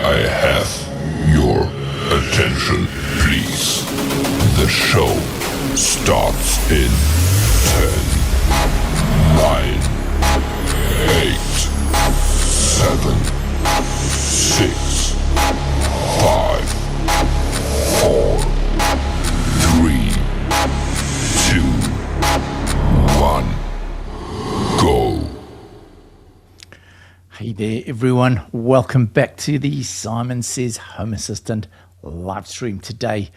I have your attention, please. The show starts in 10, 9, 8, 7, 6, 5, 4, 3, 2, 1, go. Hey there everyone, welcome back to the Simon Says Home Assistant live stream today.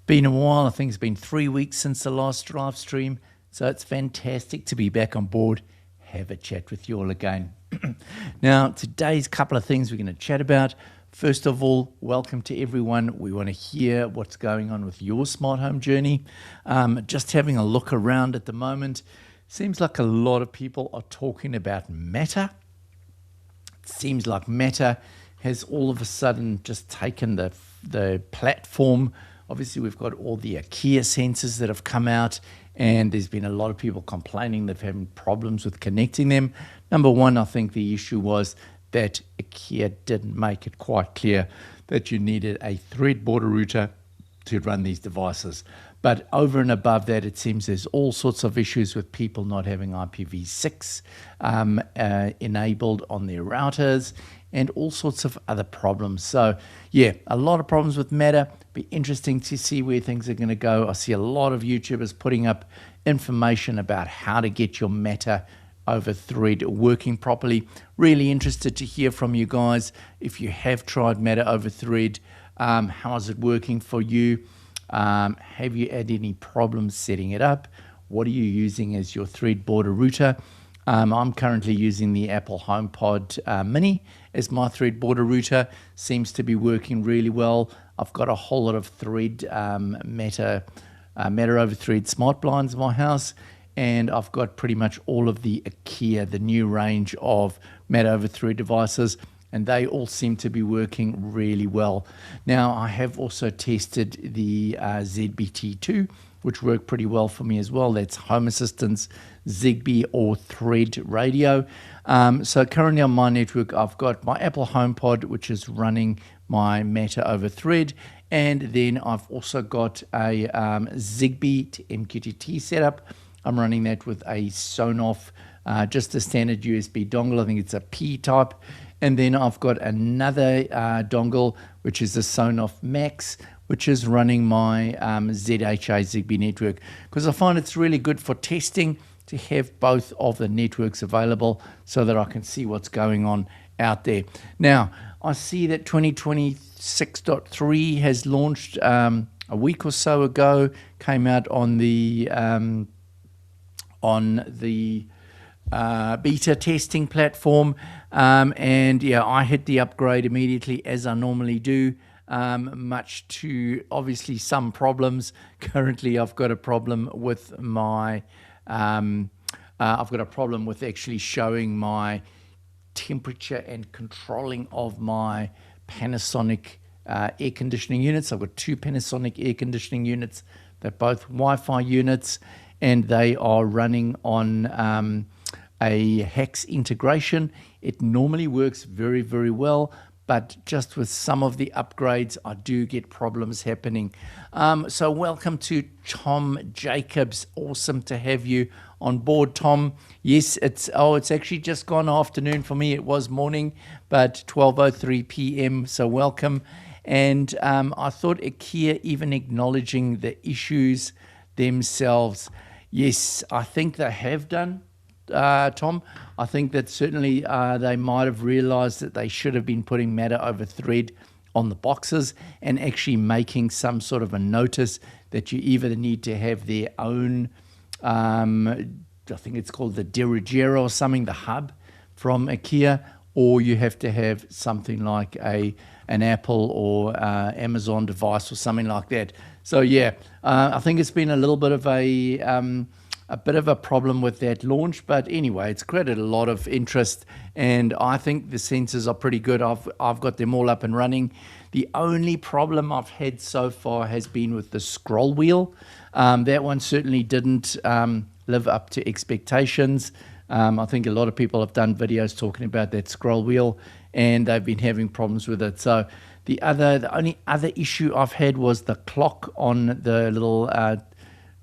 Been a while, I think it's been 3 weeks since the last live stream, so it's fantastic to be back on board, have a chat with you all again. Now today's couple of things we're going to chat about. First of all, welcome to everyone. We want to hear what's going on with your smart home journey. Just having a look around at the moment, seems like a lot of people are talking about Meta. Seems like Meta has all of a sudden just taken the platform. Obviously, we've got all the IKEA sensors that have come out, and there's been a lot of people complaining they've had problems with connecting them. Number one, I think the issue was that IKEA didn't make it quite clear that you needed a Thread border router to run these devices. But over and above that, it seems there's all sorts of issues with people not having IPv6 enabled on their routers and all sorts of other problems. So yeah, a lot of problems with Meta. Be interesting to see where things are going to go. I see a lot of YouTubers putting up information about how to get your Meta over Thread working properly. Really interested to hear from you guys. If you have tried Meta over Thread, how is it working for you? Have you had any problems setting it up? What are you using as your Thread border router? I'm currently using the Apple HomePod Mini as my Thread border router. Seems to be working really well. I've got a whole lot of Thread Meta over Thread smart blinds in my house, and I've got pretty much all of the IKEA, the new range of Meta over Thread devices, and they all seem to be working really well. Now, I have also tested the Zigbee T2, which worked pretty well for me as well. That's Home Assistant's Zigbee or Thread radio. So currently on my network, I've got my Apple HomePod, which is running my Meta over Thread, and then I've also got a Zigbee to MQTT setup. I'm running that with a Sonoff, just a standard USB dongle. I think it's a P type. And then I've got another dongle, which is a Sonoff Max, which is running my ZHA Zigbee network, because I find it's really good for testing to have both of the networks available so that I can see what's going on out there. Now, I see that 2026.3 has launched a week or so ago, came out on the beta testing platform, and yeah, I hit the upgrade immediately as I normally do, much to obviously some problems. Currently I've got a problem with my actually showing my temperature and controlling of my Panasonic air conditioning units. I've got two Panasonic air conditioning units. They're both Wi-Fi units, and they are running on a hex integration. It normally works very, very well, but just with some of the upgrades, I do get problems happening. So welcome to Tom Jacobs. Awesome to have you on board, Tom. Yes, it's actually just gone afternoon for me. It was morning, but 12:03 p.m. So welcome. And I thought IKEA even acknowledging the issues themselves. Yes, I think they have done, Tom. I think that certainly they might have realized that they should have been putting Meta over Thread on the boxes and actually making some sort of a notice that you either need to have their own, I think it's called the Derogero or something, the hub from IKEA, or you have to have something like an Apple or Amazon device or something like that. So yeah, I think it's been a little bit of a problem with that launch, but anyway, it's created a lot of interest, and I think the sensors are pretty good. I've got them all up and running. The only problem I've had so far has been with the scroll wheel. That one certainly didn't live up to expectations. I think a lot of people have done videos talking about that scroll wheel, and they've been having problems with it. So the only other issue I've had was the clock on the little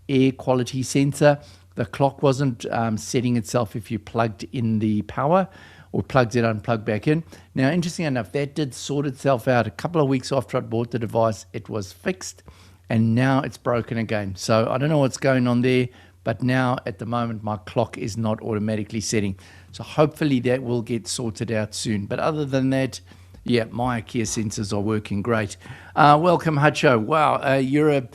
air quality sensor. The clock wasn't setting itself if you plugged in the power or plugged it unplugged back in. Now, interesting enough, that did sort itself out. A couple of weeks after I bought the device, it was fixed, and now it's broken again. So I don't know what's going on there, but now at the moment my clock is not automatically setting. So hopefully that will get sorted out soon. But other than that, yeah, my IKEA sensors are working great. Welcome, Hutcho. Wow, you're a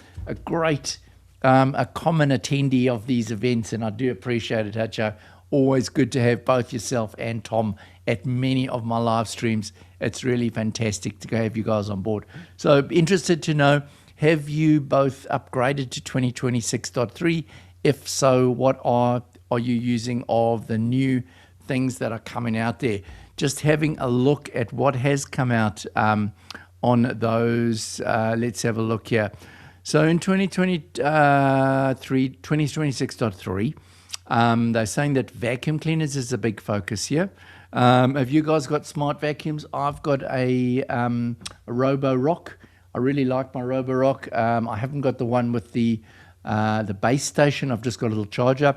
great, a common attendee of these events, and I do appreciate it, Hutcho. Always good to have both yourself and Tom at many of my live streams. It's really fantastic to have you guys on board. So interested to know, have you both upgraded to 2026.3? If so, what are you using of the new things that are coming out there? Just having a look at what has come out on those. Let's have a look here. So in 2026.3, they're saying that vacuum cleaners is a big focus here. Have you guys got smart vacuums? I've got a Robo-Rock. I really like my Robo-Rock. I haven't got the one with the base station. I've just got a little charger,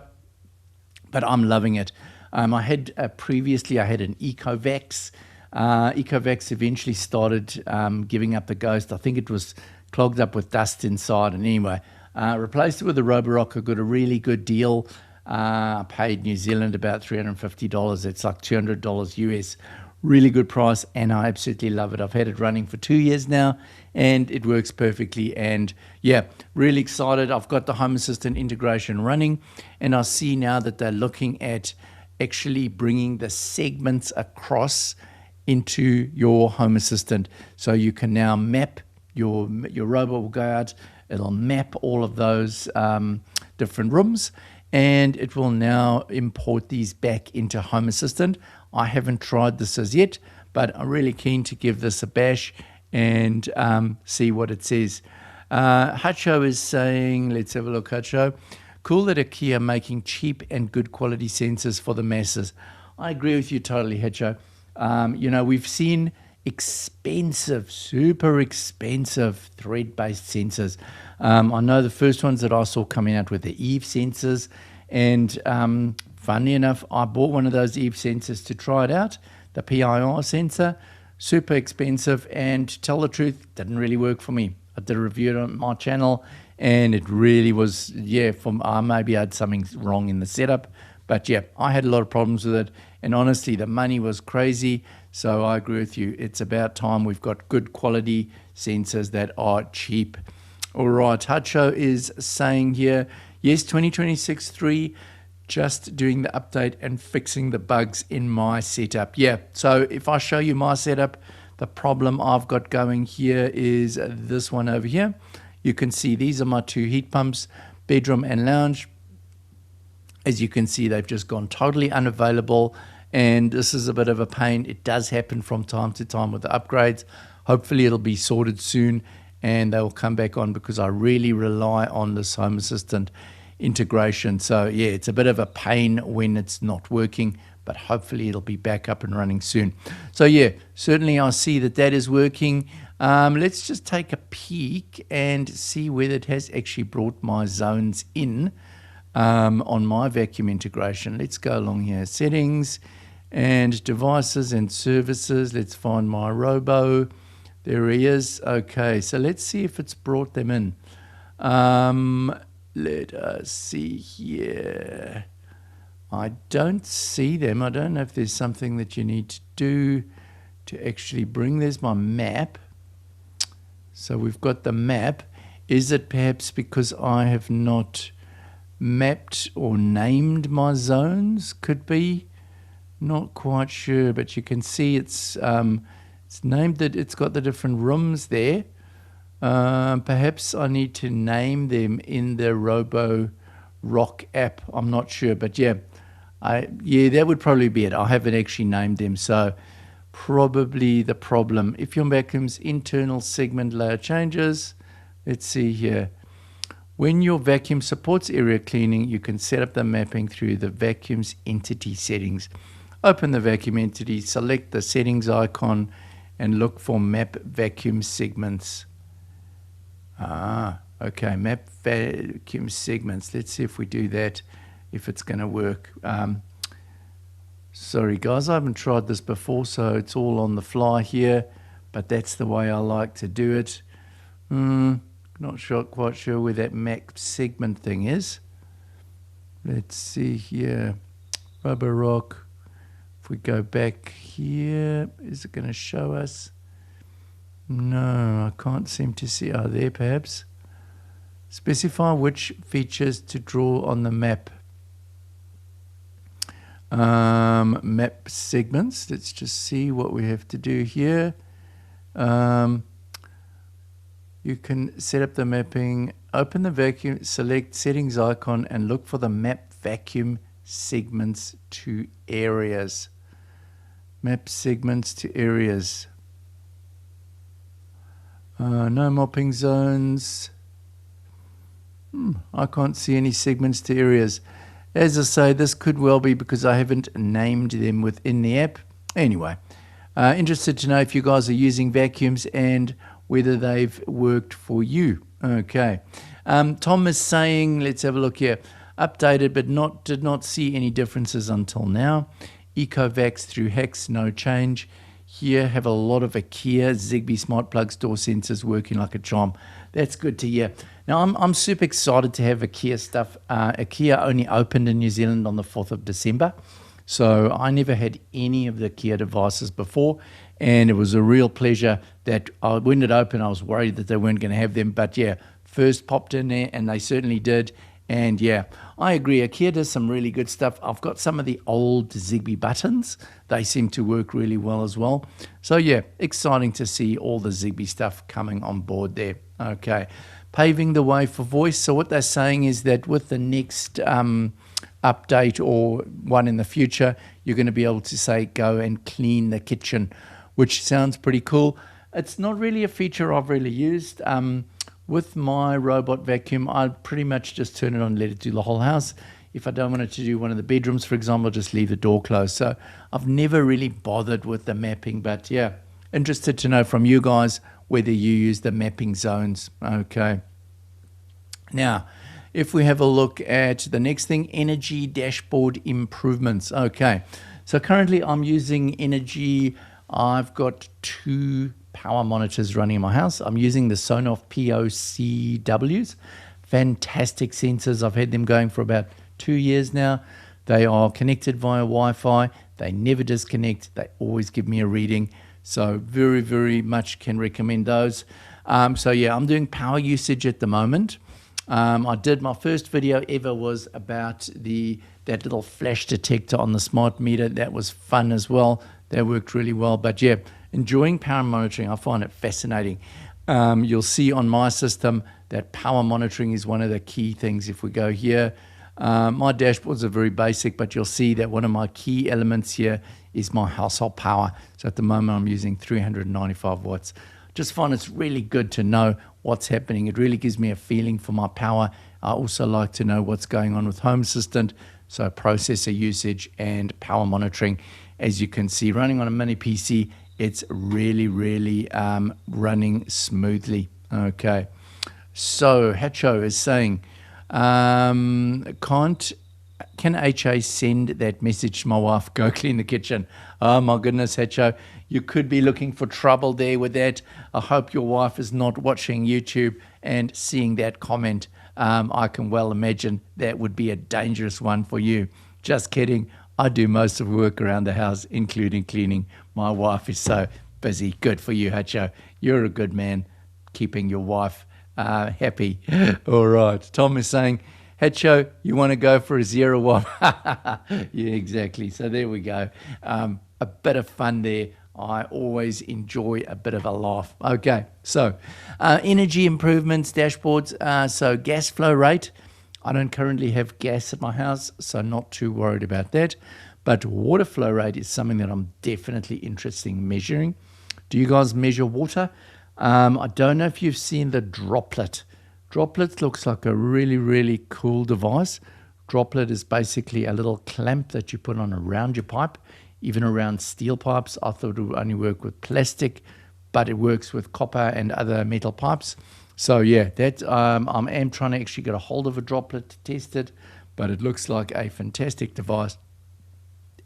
but I'm loving it. I had previously I had an Ecovacs. Ecovacs eventually started giving up the ghost. I think it was clogged up with dust inside, and anyway, replaced it with a Robo-Rock. I got a really good deal. I paid New Zealand about $350. It's like $200 US. Really good price, and I absolutely love it. I've had it running for 2 years now, and it works perfectly. And yeah, really excited. I've got the Home Assistant integration running, and I see now that they're looking at actually bringing the segments across into your Home Assistant. So you can now map your robot will go out. It'll map all of those different rooms, and it will now import these back into Home Assistant. I haven't tried this as yet, but I'm really keen to give this a bash and see what it says. Hutcho is saying, let's have a look, Hutcho. Cool that IKEA are making cheap and good quality sensors for the masses. I agree with you totally, Hutcho. We've seen expensive, super expensive thread-based sensors. I know the first ones that I saw coming out were the Eve sensors, and funny enough, I bought one of those Eve sensors to try it out, the PIR sensor. Super expensive, and to tell the truth, didn't really work for me. I did a review on my channel, and it really was, maybe I had something wrong in the setup, but yeah, I had a lot of problems with it, and honestly, the money was crazy. So I agree with you. It's about time we've got good quality sensors that are cheap. All right, Hutcho is saying here, yes, 2026.3, just doing the update and fixing the bugs in my setup. Yeah, so if I show you my setup, the problem I've got going here is this one over here. You can see these are my two heat pumps, bedroom and lounge. As you can see, they've just gone totally unavailable, and this is a bit of a pain. It does happen from time to time with the upgrades. Hopefully it'll be sorted soon and they'll come back on, because I really rely on this Home Assistant integration. So yeah, it's a bit of a pain when it's not working, but hopefully it'll be back up and running soon. So yeah, certainly I see that that is working. Let's just take a peek and see whether it has actually brought my zones in on my vacuum integration. Let's go along here, settings and devices and services. Let's find my Robo. There he is. Okay, so let's see if it's brought them in. Let us see here. I don't see them. I don't know if there's something that you need to do to actually bring. There's my map. So we've got the map. Is it perhaps because I have not mapped or named my zones? Could be. Not quite sure, but you can see it's named that it's got the different rooms there. Perhaps I need to name them in the Robo-Rock app. I'm not sure, but yeah, that would probably be it. I haven't actually named them, so probably the problem. If your vacuum's internal segment layer changes, let's see here. When your vacuum supports area cleaning, you can set up the mapping through the vacuum's entity settings. Open the vacuum entity, select the settings icon, and look for map vacuum segments. Okay, map vacuum segments. Let's see if we do that, if it's going to work. Sorry guys, I haven't tried this before, so it's all on the fly here, but that's the way I like to do it. Not sure, quite sure where that map segment thing is. Let's see here. Rubber rock. If we go back here, is it going to show us? No, I can't seem to see. Oh, there perhaps. Specify which features to draw on the map. Map segments. Let's just see what we have to do here. You can set up the mapping, open the vacuum, select settings icon, and look for the map vacuum segments to areas. Map segments to areas. No mopping zones. I can't see any segments to areas. As I say, this could well be because I haven't named them within the app. Anyway, interested to know if you guys are using vacuums and whether they've worked for you. Okay. Tom is saying, let's have a look here. Updated, but did not see any differences until now. EcoVax through Hex, no change. Here have a lot of IKEA Zigbee smart plug store sensors working like a charm. That's good to hear. Now, I'm super excited to have IKEA stuff. IKEA only opened in New Zealand on the 4th of December. So I never had any of the IKEA devices before. And it was a real pleasure that when it opened, I was worried that they weren't going to have them. But yeah, first popped in there and they certainly did. And yeah, I agree. IKEA does some really good stuff. I've got some of the old Zigbee buttons. They seem to work really well as well. So yeah, exciting to see all the Zigbee stuff coming on board there. Okay, paving the way for voice. So what they're saying is that with the next update or one in the future, you're going to be able to say, go and clean the kitchen, which sounds pretty cool. It's not really a feature I've really used. With my robot vacuum, I pretty much just turn it on and let it do the whole house. If I don't want it to do one of the bedrooms, for example, I'll just leave the door closed. So I've never really bothered with the mapping, but yeah, interested to know from you guys whether you use the mapping zones. Okay. Now, if we have a look at the next thing, energy dashboard improvements. Okay. So currently I'm using energy. I've got 2 power monitors running in my house. I'm using the Sonoff POCWs. Fantastic sensors. I've had them going for about 2 years now. They are connected via Wi-Fi. They never disconnect. They always give me a reading. So very, very much can recommend those. So yeah, I'm doing power usage at the moment. I did my first video ever was about that little flash detector on the smart meter. That was fun as well. That worked really well. But yeah, enjoying power monitoring. I find it fascinating. You'll see on my system that power monitoring is one of the key things. If we go here, my dashboards are very basic, but you'll see that one of my key elements here is my household power. So at the moment I'm using 395 watts. Just find it's really good to know what's happening. It really gives me a feeling for my power. I also like to know what's going on with Home Assistant, so processor usage and power monitoring. As you can see, running on a mini PC, it's really, really running smoothly. Okay, so Hacho is saying, can HA send that message to my wife, go clean the kitchen? Oh my goodness, Hacho, you could be looking for trouble there with that. I hope your wife is not watching YouTube and seeing that comment. I can well imagine that would be a dangerous one for you. Just kidding. I do most of the work around the house, including cleaning. My wife is so busy. Good for you, Hacho. You're a good man, keeping your wife happy. All right. Tom is saying, Hacho, you want to go for a 0-1? Yeah, exactly. So there we go. A bit of fun there. I always enjoy a bit of a laugh. Okay, so energy improvements, dashboards. So gas flow rate. I don't currently have gas at my house, so not too worried about that. But water flow rate is something that I'm definitely interested in measuring. Do you guys measure water? I don't know if you've seen the droplet Droplets looks like a really, really cool device. Droplet is basically a little clamp that you put on around your pipe, even around steel pipes. I thought it would only work with plastic, but it works with copper and other metal pipes. So yeah, that I am trying to actually get a hold of a Droplet to test it, but it looks like a fantastic device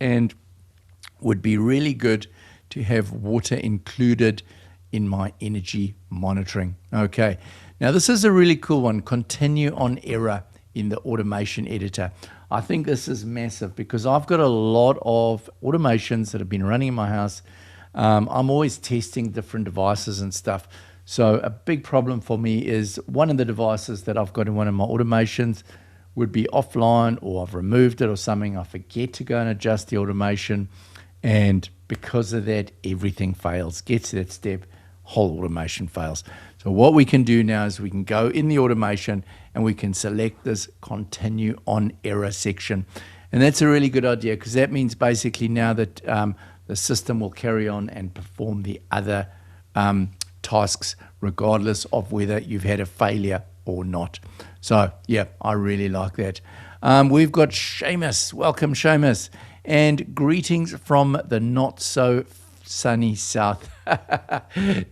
and would be really good to have water included in my energy monitoring. Okay, now this is a really cool one. Continue on error in the automation editor. I think this is massive because I've got a lot of automations that have been running in my house. I'm always testing different devices and stuff. So a big problem for me is one of the devices that I've got in one of my automations would be offline, or I've removed it or something. I forget to go and adjust the automation, and because of that, everything fails. Gets to that step, whole automation fails. So what we can do now is we can go in the automation and we can select this continue on error section. And that's a really good idea because that means basically now that the system will carry on and perform the other tasks regardless of whether you've had a failure or not. So yeah, I really like that. We've got Seamus. Welcome, Seamus. And greetings from the not so sunny south.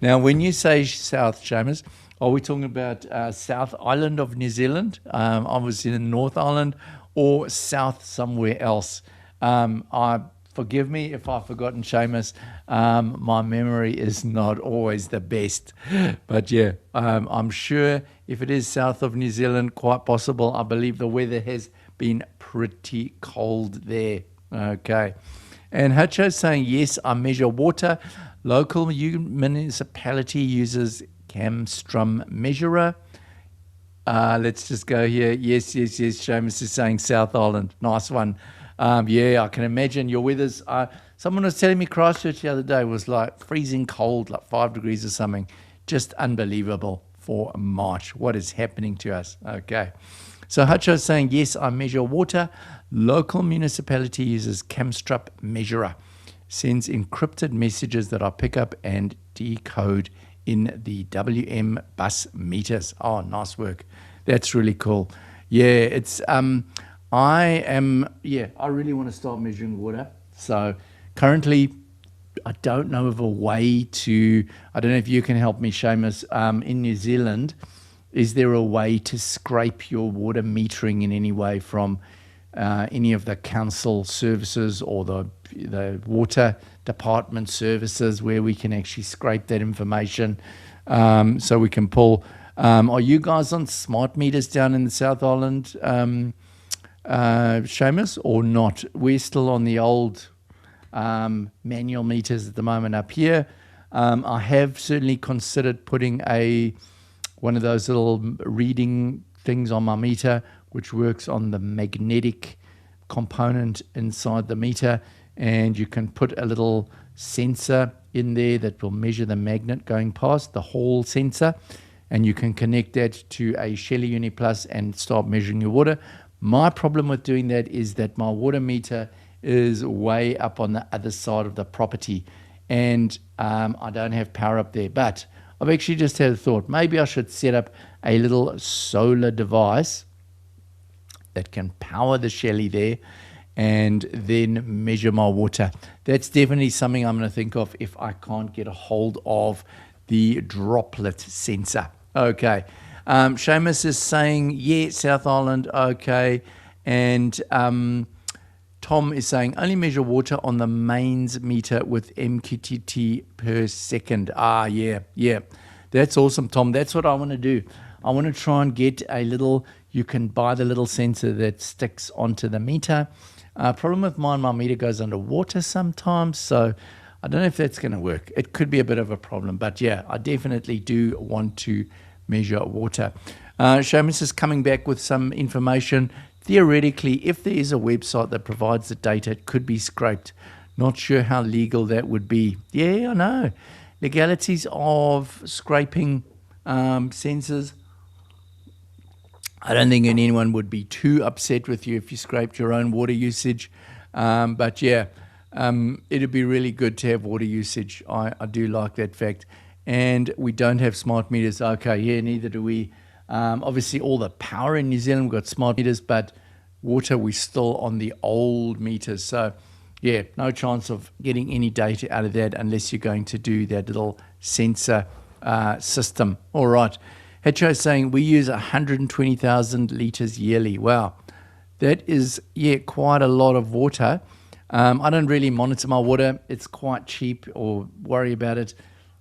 Now, when you say south, Seamus, are we talking about South Island of New Zealand? I was in North Island, or south somewhere else. Forgive me if I've forgotten, Seamus. My memory is not always the best. But yeah, I'm sure if it is south of New Zealand, quite possible. I believe the weather has been pretty cold there. Okay. And Hacho's saying, yes, I measure water. Local municipality uses Camstrum measurer. Let's just go here. Yes. Seamus is saying South Island. Nice one. Yeah, I can imagine your weather's... someone was telling me Christchurch the other day was like freezing cold, like 5 degrees or something. Just unbelievable for March. What is happening to us? Okay. So Hacho is saying, yes, I measure water. Local municipality uses Camstrup measurer. Sends encrypted messages that I pick up and decode in the WM bus meters. Oh, nice work. That's really cool. Yeah, it's... I really want to start measuring water. So currently, I don't know of a way to, I don't know if you can help me, Seamus, in New Zealand, is there a way to scrape your water metering in any way from any of the council services or the water department services where we can actually scrape that information so we can pull. Are you guys on smart meters down in the South Island, Seamus, or not? We're still on the old manual meters at the moment up here. I have certainly considered putting one of those little reading things on my meter, which works on the magnetic component inside the meter, and you can put a little sensor in there that will measure the magnet going past, the Hall sensor, and you can connect that to a Shelly Uni Plus and start measuring your water. My problem with doing that is that my water meter is way up on the other side of the property, and I don't have power up there. But I've actually just had a thought. Maybe I should set up a little solar device that can power the Shelly there and then measure my water. That's definitely something I'm going to think of if I can't get a hold of the droplet sensor. Okay. Seamus is saying, yeah, South Island, okay. And Tom is saying, only measure water on the mains meter with MQTT per second. Yeah. That's awesome, Tom. That's what I want to do. I want to try and get you can buy the little sensor that sticks onto the meter. Problem with mine, my meter goes underwater sometimes, so I don't know if that's going to work. It could be a bit of a problem, but yeah, I definitely do want to measure water. Seamus is coming back with some information. Theoretically, if there is a website that provides the data, it could be scraped. Not sure how legal that would be. Yeah, I know. Legalities of scraping sensors. I don't think anyone would be too upset with you if you scraped your own water usage. But yeah, it'd be really good to have water usage. I do like that fact. And we don't have smart meters. Okay, yeah, neither do we. Obviously, all the power in New Zealand, we've got smart meters, but water, we're still on the old meters. So, yeah, no chance of getting any data out of that unless you're going to do that little sensor system. All right. Hetcho is saying we use 120,000 litres yearly. Wow. That is, yeah, quite a lot of water. I don't really monitor my water. It's quite cheap or worry about it.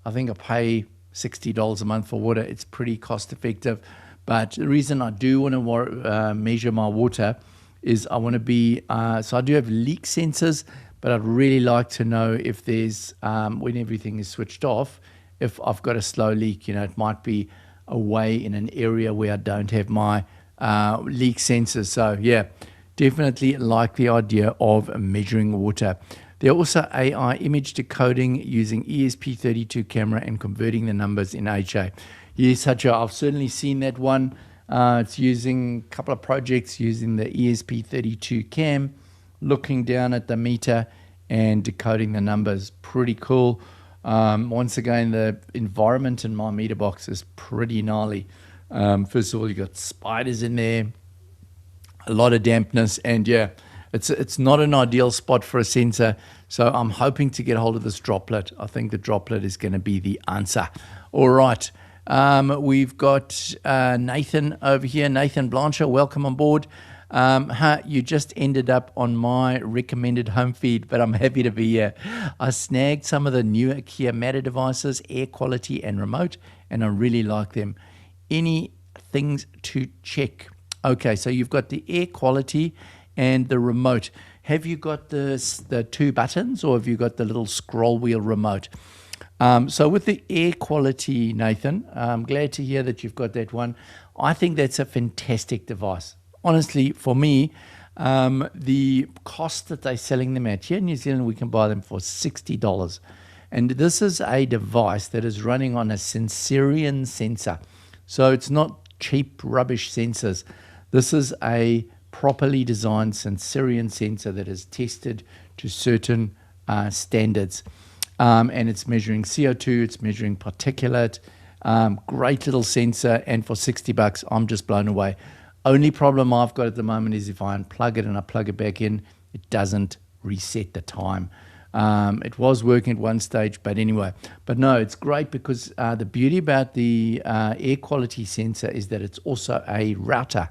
I think I pay $60 a month for water. It's pretty cost effective. But the reason I do want to measure my water is I want to be, so I do have leak sensors, but I'd really like to know if there's, when everything is switched off, if I've got a slow leak. You know, it might be away in an area where I don't have my leak sensors. So yeah, definitely like the idea of measuring water. There are also AI image decoding using ESP32 camera and converting the numbers in HA. Yes, I've certainly seen that one. It's using a couple of projects using the ESP32 cam, looking down at the meter and decoding the numbers. Pretty cool. Once again, the environment in my meter box is pretty gnarly. First of all, you've got spiders in there, a lot of dampness, and yeah, it's not an ideal spot for a sensor. So I'm hoping to get hold of this droplet. I think the droplet is going to be the answer. All right. We've got Nathan over here. Nathan Blancher, welcome on board. You just ended up on my recommended home feed, but I'm happy to be here. I snagged some of the new IKEA Matter devices, air quality and remote, and I really like them. Any things to check? Okay, so you've got the air quality and the remote. Have you got the two buttons, or have you got the little scroll wheel remote? So with the air quality, Nathan, I'm glad to hear that you've got that one. I think that's a fantastic device. Honestly, for me, the cost that they're selling them at, here in New Zealand, we can buy them for $60. And this is a device that is running on a Sensorion sensor. So it's not cheap rubbish sensors. This is a properly designed Sensorion sensor that is tested to certain standards. And it's measuring CO2, it's measuring particulate. Great little sensor, and for $60, I'm just blown away. Only problem I've got at the moment is if I unplug it and I plug it back in, it doesn't reset the time. It was working at one stage, but anyway. But no, it's great because the beauty about the air quality sensor is that it's also a router.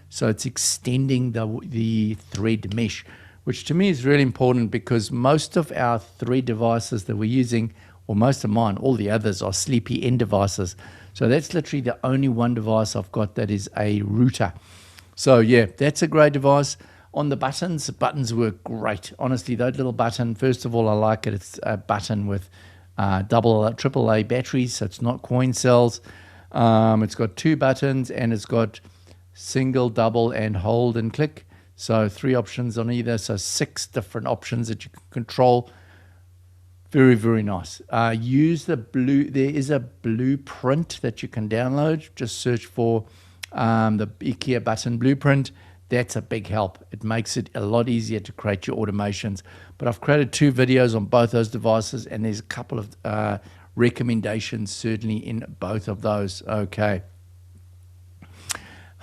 So it's extending the thread mesh, which to me is really important because most of our thread devices that we're using, or most of mine, all the others are sleepy end devices. So that's literally the only one device I've got that is a router. So yeah, that's a great device. On the buttons work great. Honestly, that little button, first of all, I like it. It's a button with AAA batteries, so it's not coin cells. It's got two buttons, and it's got single, double, and hold and click. So 3 options on either, so 6 different options that you can control. Very, very nice. Use the there is a blueprint that you can download. Just search for the IKEA button blueprint. That's a big help. It makes it a lot easier to create your automations. But I've created 2 videos on both those devices, and there's a couple of recommendations certainly in both of those. Okay.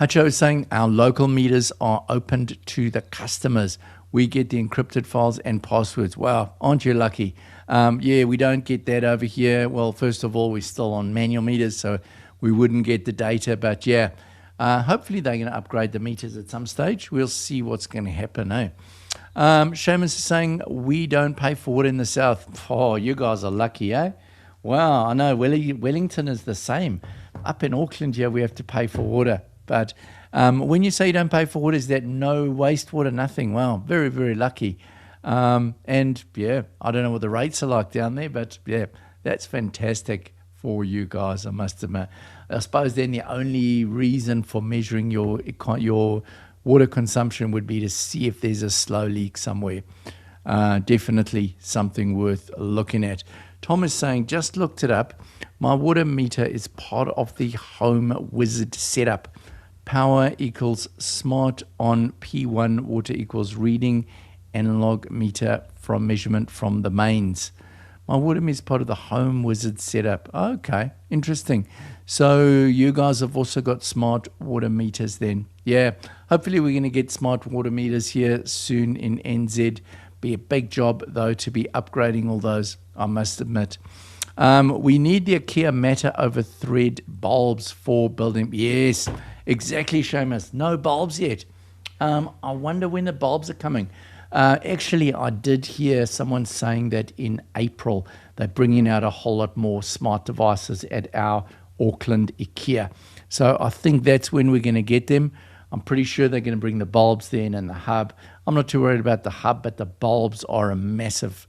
Hacho is saying our local meters are opened to the customers. We get the encrypted files and passwords. Wow, aren't you lucky? Yeah, we don't get that over here. Well, first of all, we're still on manual meters, so we wouldn't get the data. But yeah, hopefully they're going to upgrade the meters at some stage. We'll see what's going to happen, eh? Seamus is saying we don't pay for water in the south. Oh, you guys are lucky, eh? Wow, I know Wellington is the same. Up in Auckland here, we have to pay for water. But when you say you don't pay for water, is that no wastewater, nothing? Wow, very, very lucky. And yeah, I don't know what the rates are like down there, but yeah, that's fantastic for you guys, I must admit. I suppose then the only reason for measuring your water consumption would be to see if there's a slow leak somewhere. Definitely something worth looking at. Tom is saying, just looked it up. My water meter is part of the Home Wizard setup. Power equals smart on P1, water equals reading analog meter from measurement from the mains. My water meter is part of the Home Wizard setup. Okay, interesting. So you guys have also got smart water meters then. Yeah, hopefully we're going to get smart water meters here soon in NZ. Be a big job, though, to be upgrading all those, I must admit. We need the IKEA matter over thread bulbs for building. Yes, exactly, Seamus. No bulbs yet. I wonder when the bulbs are coming. Actually, I did hear someone saying that in April they're bringing out a whole lot more smart devices at our Auckland IKEA. So I think that's when we're going to get them. I'm pretty sure they're going to bring the bulbs then and the hub. I'm not too worried about the hub, but the bulbs are a massive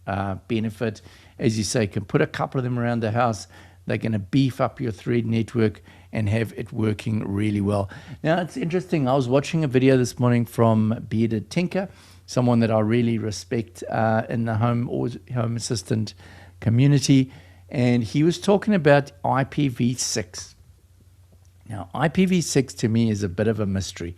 benefit. As you say, you can put a couple of them around the house. They're going to beef up your thread network and have it working really well. Now, it's interesting. I was watching a video this morning from Bearded Tinker, someone that I really respect in the home assistant community, and he was talking about IPv6. Now, IPv6 to me is a bit of a mystery.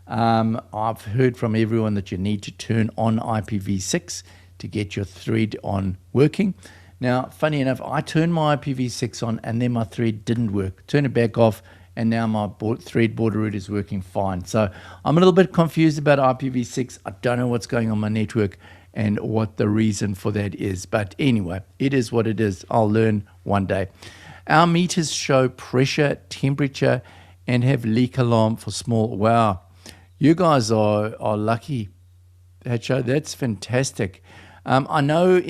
I've heard from everyone that you need to turn on IPv6 to get your thread on working. Now, funny enough, I turned my IPv6 on and then my thread didn't work. Turn it back off and now my thread border route is working fine. So I'm a little bit confused about IPv6. I don't know what's going on my network and what the reason for that is. But anyway, it is what it is. I'll learn one day. Our meters show pressure, temperature, and have leak alarm for small. Wow, you guys are lucky. That's fantastic. I know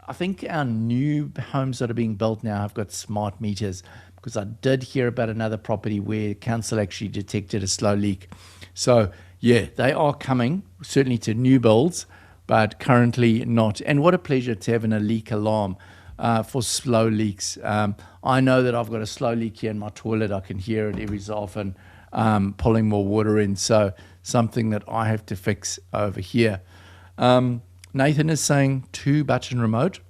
I think our new homes that are being built now have got smart meters, because I did hear about another property where council actually detected a slow leak. So yeah, they are coming, certainly to new builds, but currently not. And what a pleasure to have a leak alarm for slow leaks. I know that I've got a slow leak here in my toilet. I can hear it every so often pulling more water in. So something that I have to fix over here. Nathan is saying 2-button remote.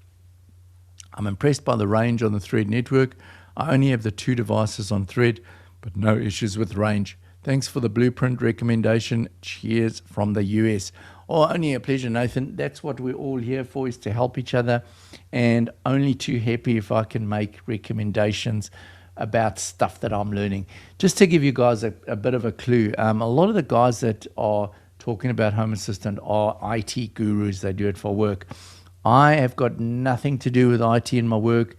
I'm impressed by the range on the Thread network. I only have the 2 devices on Thread, but no issues with range. Thanks for the blueprint recommendation. Cheers from the US. Oh, only a pleasure, Nathan. That's what we're all here for, is to help each other. And only too happy if I can make recommendations about stuff that I'm learning. Just to give you guys a bit of a clue, a lot of the guys that are talking about Home Assistant are IT gurus. They do it for work. I have got nothing to do with IT in my work.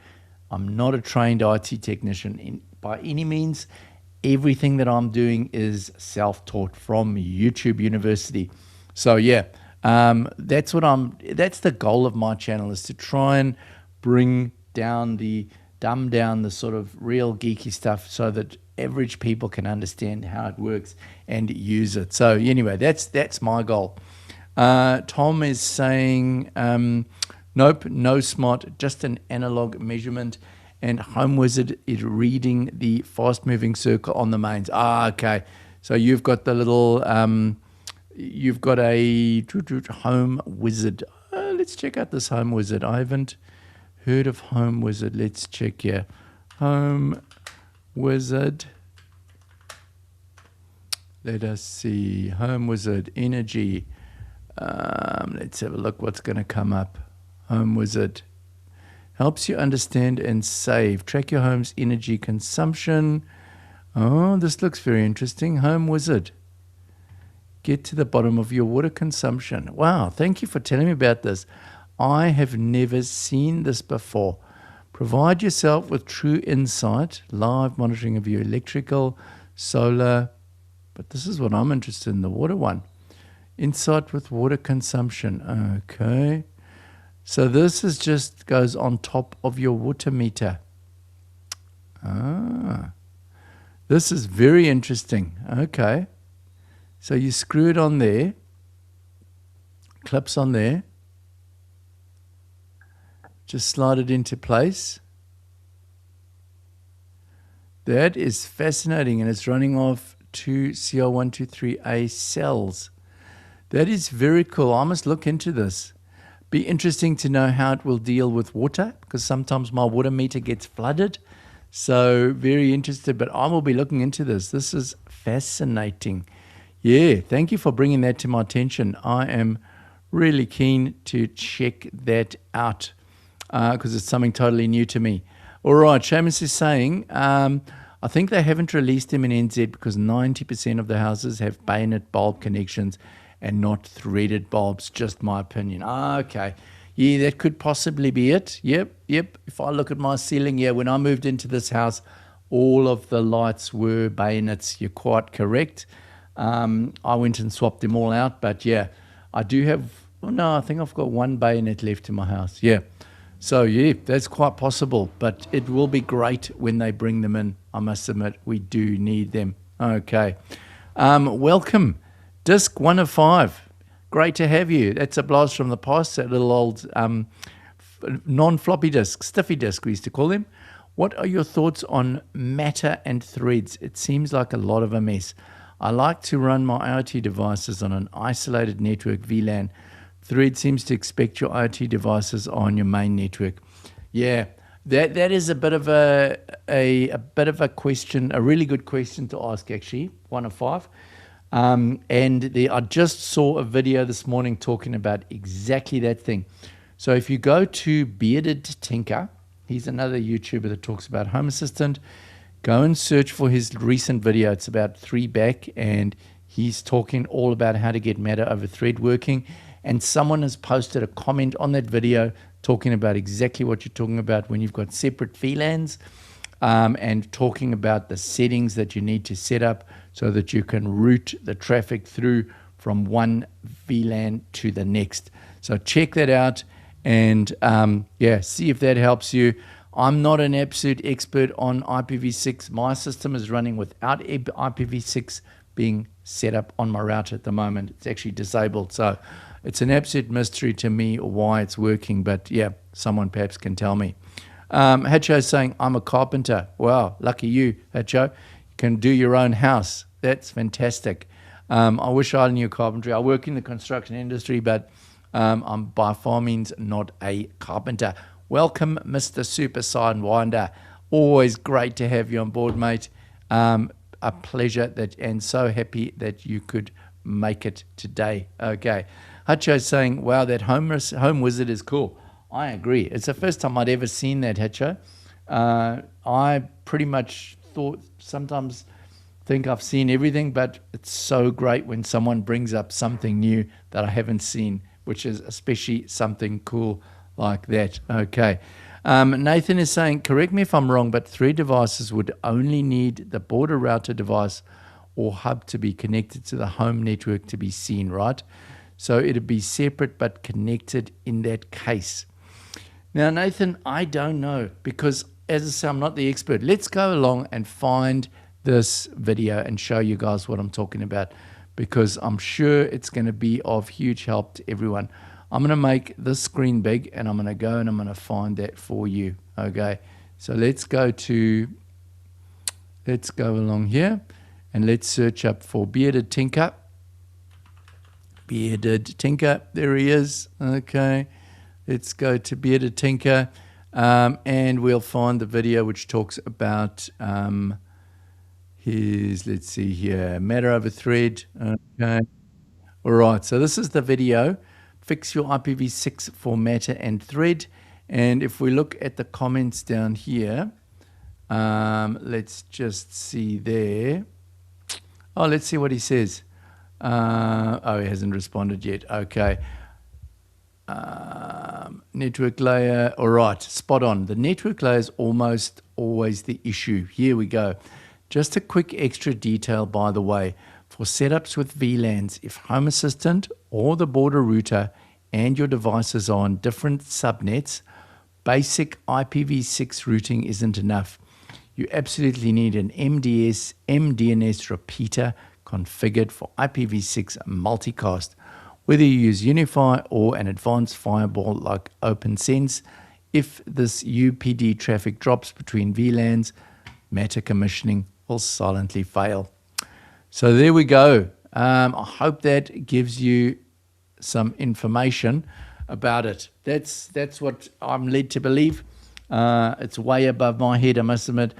I'm not a trained IT technician by any means. Everything that I'm doing is self-taught from YouTube University. So yeah, that's the goal of my channel, is to try and dumb down the sort of real geeky stuff so that average people can understand how it works and use it. So anyway, that's my goal. Tom is saying, nope, no smart, just an analog measurement, and Home Wizard is reading the fast-moving circle on the mains. Okay. So you've got the little, you've got a Home Wizard. Let's check out this Home Wizard. I haven't heard of Home Wizard. Let's check here. Home Wizard. Let us see. Home Wizard Energy. Let's have a look what's going to come up. Home Wizard helps you understand and save. Track your home's energy consumption. Oh, this looks very interesting. Home Wizard. Get to the bottom of your water consumption. Wow, thank you for telling me about this. I have never seen this before. Provide yourself with true insight, live monitoring of your electrical, solar, but this is what I'm interested in, the water one. Insight with water consumption. Okay. So this is just goes on top of your water meter. This is very interesting. Okay. So you screw it on there, clips on there, just slide it into place. That is fascinating, and it's running off 2 CR123A cells. That is very cool. I must look into this. Be interesting to know how it will deal with water, because sometimes my water meter gets flooded. So very interested, but I will be looking into this. This is fascinating. Yeah, thank you for bringing that to my attention. I am really keen to check that out. because it's something totally new to me. All right, Seamus is saying, I think they haven't released them in NZ because 90% of the houses have bayonet bulb connections and not threaded bulbs. Just my opinion. Okay. Yeah, that could possibly be it. Yep. If I look at my ceiling, yeah, when I moved into this house, all of the lights were bayonets. You're quite correct. I went and swapped them all out. But yeah, I do have, I think I've got one bayonet left in my house. Yeah. So yeah, that's quite possible. But it will be great when they bring them in. I must admit, we do need them. Okay. Welcome. Disc 1 of 5. Great to have you. That's a blast from the past, that little old non-floppy disk, stiffy disk we used to call them. What are your thoughts on Matter and Threads? It seems like a lot of a mess. I like to run my IoT devices on an isolated network VLAN. Thread seems to expect your IoT devices on your main network. Yeah, that is a bit of a question, a really good question to ask actually, 1 of 5. I just saw a video this morning talking about exactly that thing. So if you go to Bearded Tinker, he's another YouTuber that talks about Home Assistant. Go and search for his recent video. It's about 3 back, and he's talking all about how to get Matter over Thread working. And someone has posted a comment on that video talking about exactly what you're talking about when you've got separate VLANs, and talking about the settings that you need to set up so that you can route the traffic through from one VLAN to the next. So check that out and see if that helps you. I'm not an absolute expert on IPv6. My system is running without IPv6 being set up on my router at the moment. It's actually disabled. So it's an absolute mystery to me why it's working. But yeah, someone perhaps can tell me. Hacho is saying, I'm a carpenter. Wow, lucky you, Hacho. You can do your own house. That's fantastic. I wish I knew carpentry. I work in the construction industry, but I'm by far means not a carpenter. Welcome, Mr. Super Sidewinder. Always great to have you on board, mate. A pleasure and so happy that you could make it today. Okay. Hacho is saying, wow, that home wizard is cool. I agree. It's the first time I'd ever seen that, Hacho. I pretty much sometimes think I've seen everything, but it's so great when someone brings up something new that I haven't seen, which is especially something cool like that. Okay. Nathan is saying, correct me if I'm wrong, but Thread devices would only need the border router device or hub to be connected to the home network to be seen, right? So it'd be separate but connected in that case. Now, Nathan, I don't know because, as I say, I'm not the expert. Let's go along and find this video and show you guys what I'm talking about, because I'm sure it's going to be of huge help to everyone. I'm going to make this screen big and I'm going to go and I'm going to find that for you. Okay, so let's go along here and let's search up for Bearded Tinker. Bearded Tinker, there he is. Okay, let's go to Bearded Tinker, and we'll find the video which talks about let's see here, Matter over Thread. Okay, all right, so this is the video. Fix your IPv6 for Matter and Thread. And if we look at the comments down here, let's just see there. Oh, let's see what he says. He hasn't responded yet. Okay. Network layer. All right, spot on. The network layer is almost always the issue. Here we go. Just a quick extra detail, by the way. For setups with VLANs, if Home Assistant or the border router and your devices are on different subnets, basic IPv6 routing isn't enough. You absolutely need an MDNS repeater configured for IPv6 multicast. Whether you use Unify or an advanced firewall like OpenSense, if this UPD traffic drops between VLANs, Matter commissioning will silently fail. So there we go. I hope that gives you some information about it. That's what I'm led to believe. It's way above my head, I must admit.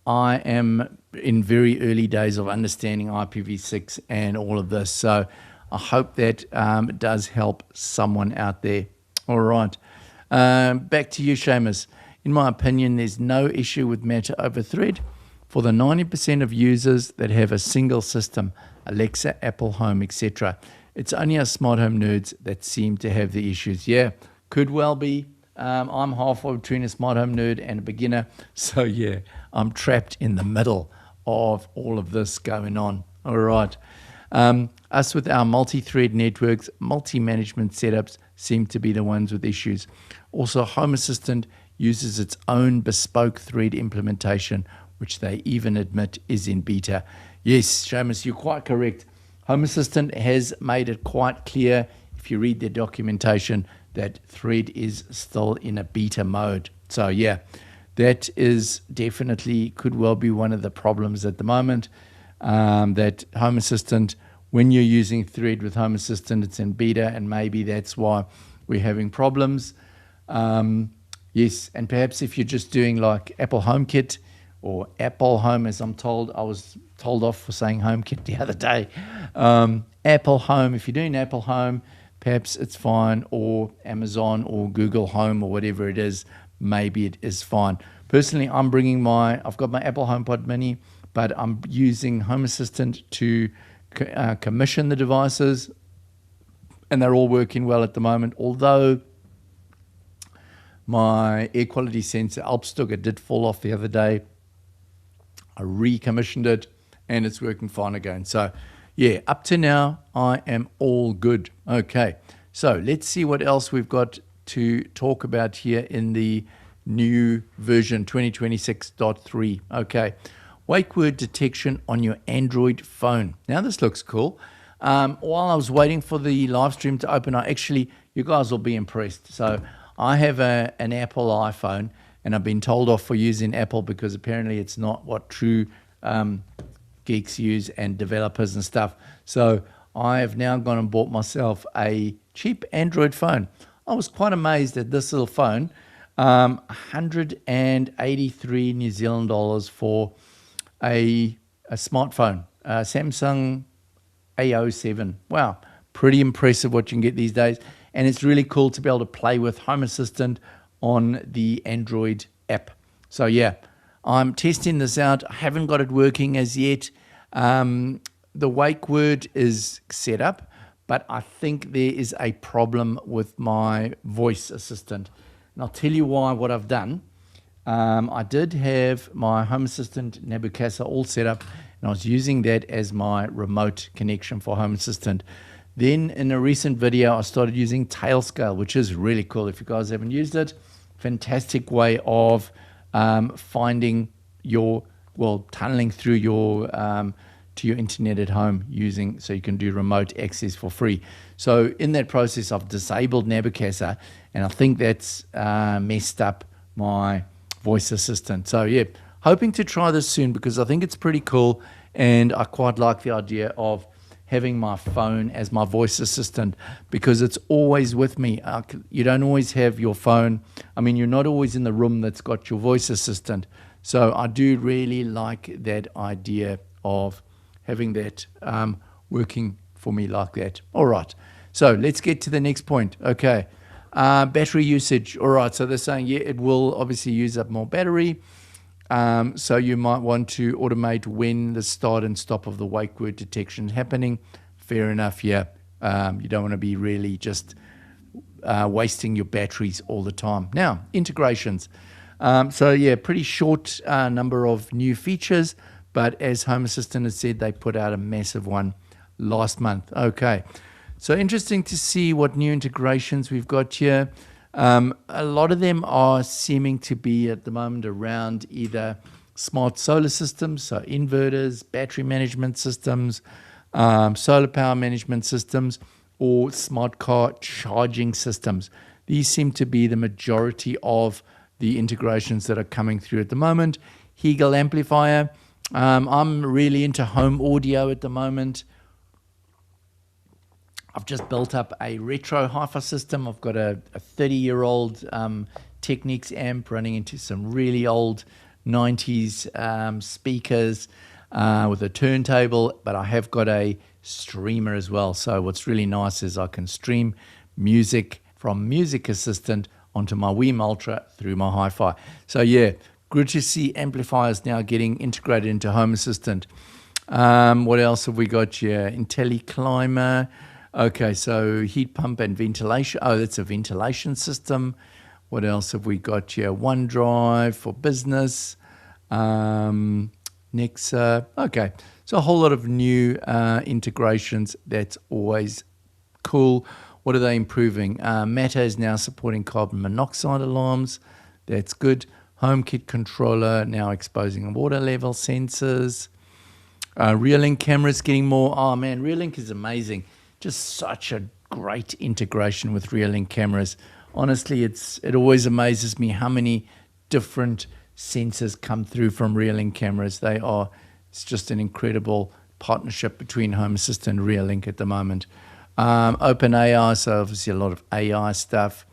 I am in very early days of understanding IPv6 and all of this. So I hope that does help someone out there. All right. Back to you, Seamus. In my opinion, there's no issue with Matter over Thread for the 90% of users that have a single system, Alexa, Apple Home, etc. It's only us smart home nerds that seem to have the issues. Yeah, could well be. I'm halfway between a smart home nerd and a beginner. So yeah, I'm trapped in the middle of all of this going on. All right. Us with our multi-thread networks, multi-management setups seem to be the ones with issues. Also, Home Assistant uses its own bespoke thread implementation, which they even admit is in beta. Yes, Seamus, you're quite correct. Home Assistant has made it quite clear, if you read their documentation, that Thread is still in a beta mode. So yeah, that is definitely could well be one of the problems at the moment, that Home Assistant, when you're using Thread with Home Assistant, it's in beta, and maybe that's why we're having problems. Yes, and perhaps if you're just doing like Apple HomeKit or Apple Home, as I'm told, I was told off for saying HomeKit the other day. Apple Home, if you're doing Apple Home, perhaps it's fine, or Amazon or Google Home or whatever it is, maybe it is fine. Personally, I've got my Apple HomePod Mini, but I'm using Home Assistant to commission the devices, and they're all working well at the moment, although my air quality sensor, Alpstugger, did fall off the other day. I recommissioned it, and it's working fine again. So yeah, up to now, I am all good. Okay, so let's see what else we've got to talk about here in the new version 2026.3. Okay, wake word detection on your Android phone. Now this looks cool. While I was waiting for the live stream to open, you guys will be impressed. So I have an Apple iPhone, and I've been told off for using Apple because apparently it's not what true geeks use and developers and stuff. So I have now gone and bought myself a cheap Android phone. I was quite amazed at this little phone. 183 New Zealand dollars for a smartphone, Samsung A07. Wow, pretty impressive what you can get these days. And it's really cool to be able to play with Home Assistant on the Android app. So yeah, I'm testing this out. I haven't got it working as yet. The wake word is set up, but I think there is a problem with my voice assistant. And I'll tell you why, what I've done. I did have my Home Assistant Nabucasa all set up, and I was using that as my remote connection for Home Assistant. Then in a recent video, I started using Tailscale, which is really cool. If you guys haven't used it, fantastic way of finding tunneling through your to your internet at home so you can do remote access for free. So in that process, I've disabled Nabucasa, and I think that's messed up my voice assistant. So yeah, hoping to try this soon because I think it's pretty cool, and I quite like the idea of having my phone as my voice assistant because it's always with me. You don't always have your phone. I mean, you're not always in the room that's got your voice assistant. So I do really like that idea of having that working for me like that. All right, so let's get to the next point. Okay, battery usage. All right, so they're saying, yeah, it will obviously use up more battery. So you might want to automate when the start and stop of the wake word detection is happening. Fair enough, yeah. You don't want to be really just wasting your batteries all the time. Now, integrations. So yeah, pretty short number of new features, but as Home Assistant has said, they put out a massive one last month. Okay, so interesting to see what new integrations we've got here. A lot of them are seeming to be at the moment around either smart solar systems, so inverters, battery management systems, solar power management systems, or smart car charging systems. These seem to be the majority of the integrations that are coming through at the moment. Hegel amplifier. I'm really into home audio at the moment. I've just built up a retro hi-fi system. I've got a 30-year-old Technics amp running into some really old 90s speakers with a turntable, but I have got a streamer as well. So what's really nice is I can stream music from Music Assistant onto my Wii Ultra through my hi-fi. So yeah, good to see amplifiers now getting integrated into Home Assistant. What else have we got here? IntelliClimber. Okay, so heat pump and ventilation. Oh, that's a ventilation system. What else have we got here? OneDrive for business. Nexa. Okay, so a whole lot of new integrations. That's always cool. What are they improving? Matter is now supporting carbon monoxide alarms. That's good. HomeKit controller now exposing water level sensors. Rear-Link cameras getting more. Oh man, Rear-Link is amazing. Just such a great integration with Rear-Link cameras. Honestly, it always amazes me how many different sensors come through from Rear-Link cameras. It's just an incredible partnership between Home Assistant and Rear-Link at the moment. OpenAI, so obviously a lot of AI stuff.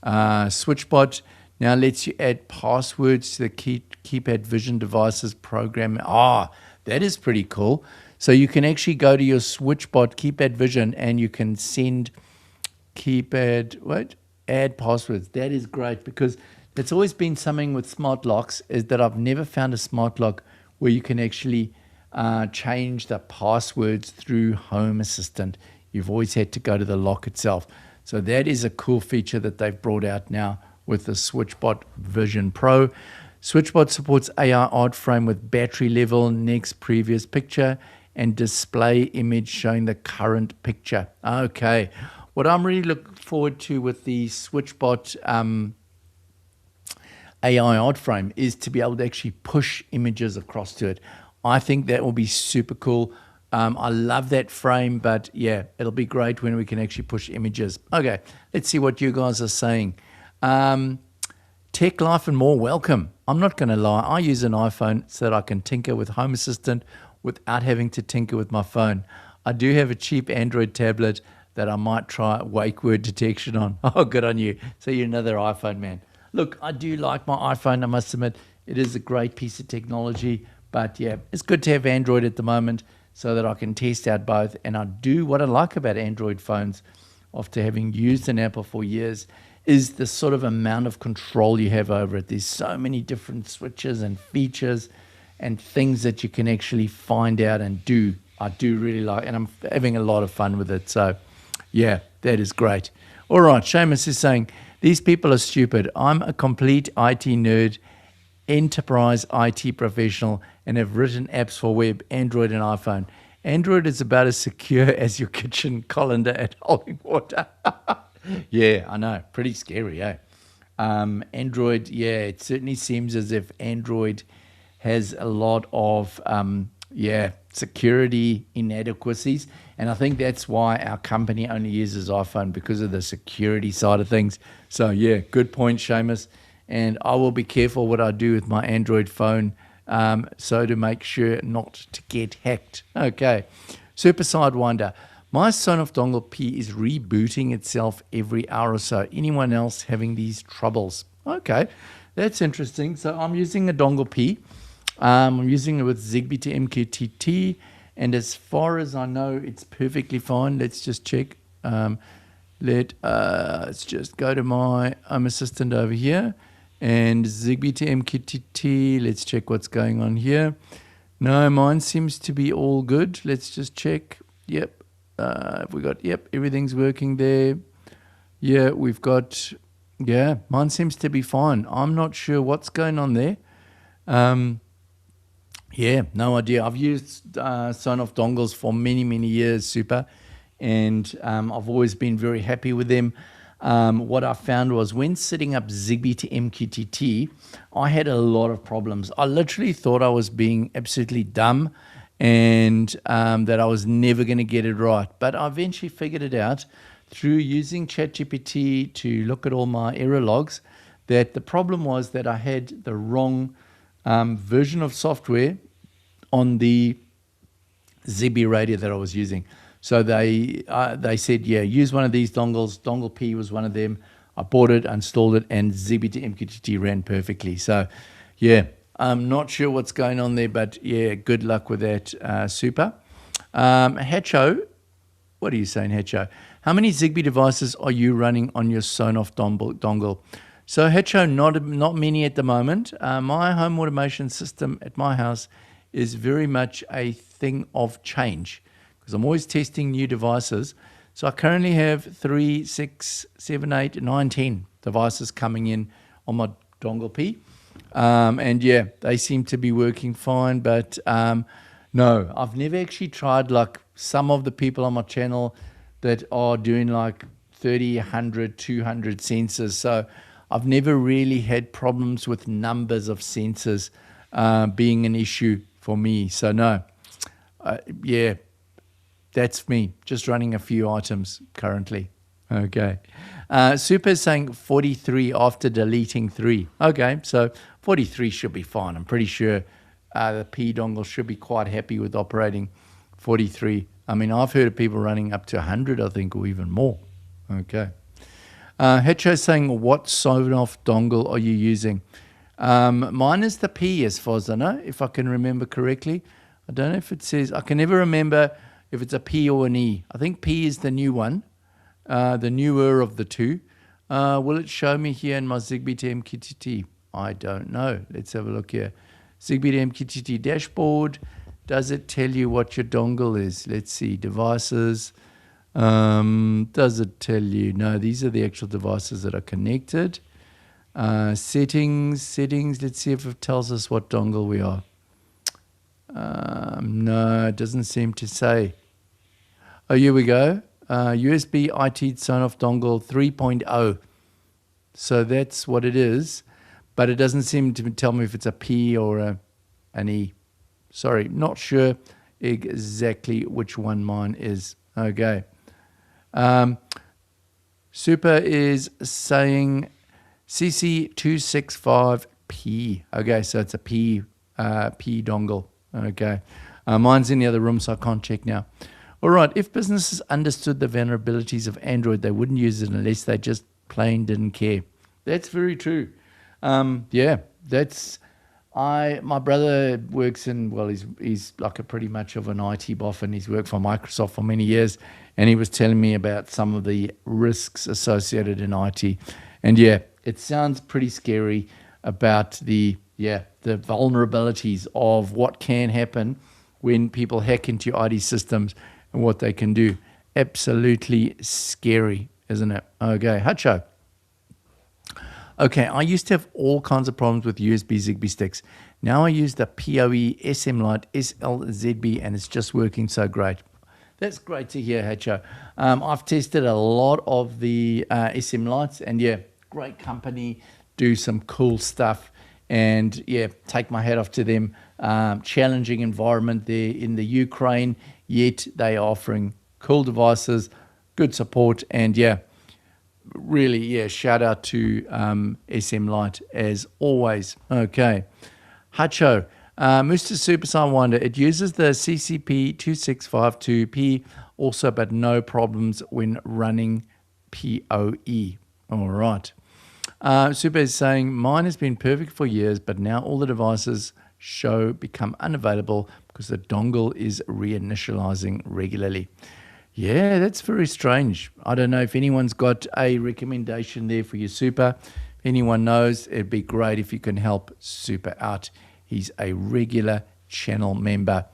SwitchBot now lets you add passwords to the keypad vision devices program. That is pretty cool. So you can actually go to your SwitchBot keypad vision and you can send add passwords. That is great, because it's always been something with smart locks is that I've never found a smart lock where you can actually change the passwords through Home Assistant. You've always had to go to the lock itself. So that is a cool feature that they've brought out now with the SwitchBot Vision Pro. SwitchBot supports AI art frame with battery level, next previous picture, and display image showing the current picture. Okay. What I'm really looking forward to with the SwitchBot AI art frame is to be able to actually push images across to it. I think that will be super cool. I love that frame, but yeah, it'll be great when we can actually push images. Okay, let's see what you guys are saying. Tech Life and More, welcome. I'm not going to lie, I use an iPhone so that I can tinker with Home Assistant without having to tinker with my phone. I do have a cheap Android tablet that I might try wake word detection on. Oh, good on you. So you're another iPhone man. Look, I do like my iPhone, I must admit. It is a great piece of technology, but yeah, it's good to have Android at the moment so that I can test out both. And what I like about Android phones, after having used an Apple for years, is the sort of amount of control you have over it. There's so many different switches and features and things that you can actually find out and do. I do really like, and I'm having a lot of fun with it. So yeah, that is great. All right, Seamus is saying, these people are stupid. I'm a complete IT nerd, enterprise IT professional, and have written apps for web, Android and iPhone. Android is about as secure as your kitchen colander at holding water. Yeah, I know. Pretty scary, eh? Android, yeah, it certainly seems as if Android has a lot of, security inadequacies. And I think that's why our company only uses iPhone, because of the security side of things. So, yeah, good point, Seamus. And I will be careful what I do with my Android phone, so to make sure not to get hacked. Okay. Super Sidewinder. My Sonoff Dongle P is rebooting itself every hour or so. Anyone else having these troubles? Okay, that's interesting. So I'm using a Dongle P. I'm using it with Zigbee to MQTT. And as far as I know, it's perfectly fine. Let's just check. Let's just go to my Home Assistant over here. And Zigbee to MQTT. Let's check what's going on here. No, mine seems to be all good. Let's just check. Yep. Everything's working there. Yeah, mine seems to be fine. I'm not sure what's going on there. No idea. I've used Sonoff dongles for many, many years, Super, and I've always been very happy with them. What I found was when setting up Zigbee to MQTT, I had a lot of problems. I literally thought I was being absolutely dumb and that I was never going to get it right. But I eventually figured it out through using ChatGPT to look at all my error logs, that the problem was that I had the wrong version of software on the Zigbee radio that I was using. So they said, yeah, use one of these dongles. Dongle P was one of them. I bought it, installed it, and Zigbee to MQTT ran perfectly. So, yeah, I'm not sure what's going on there, but yeah, good luck with that, Super. Hatcho, what are you saying, Hatcho? How many Zigbee devices are you running on your Sonoff dongle? So Hecho, not many at the moment. My home automation system at my house is very much a thing of change because I'm always testing new devices. So I currently have 3, 6, 7, 8, 9, 10 devices coming in on my dongle P. And yeah, they seem to be working fine. But no, I've never actually tried like some of the people on my channel that are doing like 30, 100, 200 sensors. So I've never really had problems with numbers of sensors being an issue for me. So no, yeah, that's me, just running a few items currently. Okay. Super is saying 43 after deleting 3. Okay, so 43 should be fine. I'm pretty sure the P dongle should be quite happy with operating 43. I mean, I've heard of people running up to 100, I think, or even more. Okay. Hecho saying, what Sonoff dongle are you using? Mine is the P, as far as I know, if I can remember correctly. I don't know if it says, I can never remember if it's a P or an E. I think P is the new one, the newer of the two. Will it show me here in my Zigbee to MQTT? I don't know. Let's have a look here. Zigbee to MQTT dashboard. Does it tell you what your dongle is? Let's see. Devices. Does it tell you? No, these are the actual devices that are connected. Settings. Let's see if it tells us what dongle we are. No, it doesn't seem to say. Oh, here we go. USB IT Sonoff dongle 3.0. So that's what it is. But it doesn't seem to tell me if it's a P or an E. Sorry, not sure exactly which one mine is. Okay. Super is saying CC265P. Okay, so it's a P dongle. Okay. Mine's in the other room, so I can't check now. All right. If businesses understood the vulnerabilities of Android, they wouldn't use it unless they just plain didn't care. That's very true. Yeah, that's... my brother works in, well, he's like a pretty much of an IT buff, and he's worked for Microsoft for many years, and he was telling me about some of the risks associated in IT. And yeah, it sounds pretty scary about the vulnerabilities of what can happen when people hack into your IT systems and what they can do. Absolutely scary, isn't it? Okay, Hacho. Okay, I used to have all kinds of problems with USB Zigbee sticks. Now I use the PoE SM Lite SLZB, and it's just working so great. That's great to hear, Hacho. I've tested a lot of the SM Lites, and yeah, great company, do some cool stuff, and yeah, take my hat off to them. Challenging environment there in the Ukraine, yet they are offering cool devices, good support, and yeah, really, yeah, shout out to SM Lite as always. Okay. Hacho, Mr. Superstar Wonder, it uses the CCP2652P also, but no problems when running PoE. All right. Super is saying, mine has been perfect for years, but now all the devices become unavailable because the dongle is reinitializing regularly. Yeah, that's very strange. I don't know if anyone's got a recommendation there for your Super. If anyone knows, it'd be great if you can help Super out. He's a regular channel member.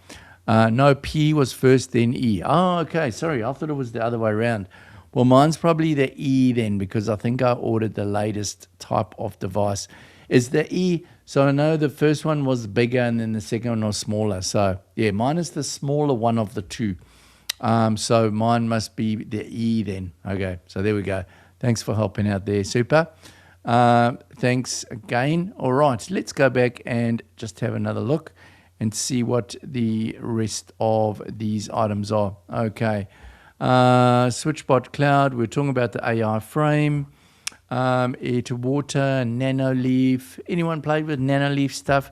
No, P was first, then E. Oh, okay. Sorry, I thought it was the other way around. Well, mine's probably the E then, because I think I ordered the latest type of device. Is the E, so I know the first one was bigger and then the second one was smaller. So, yeah, mine is the smaller one of the two. So mine must be the E then. Okay, so there we go. Thanks for helping out there, Super. Thanks again. All right, let's go back and just have another look and see what the rest of these items are. Okay, SwitchBot Cloud, we're talking about the AI frame, Air to Water, Nanoleaf. Anyone played with Nanoleaf stuff?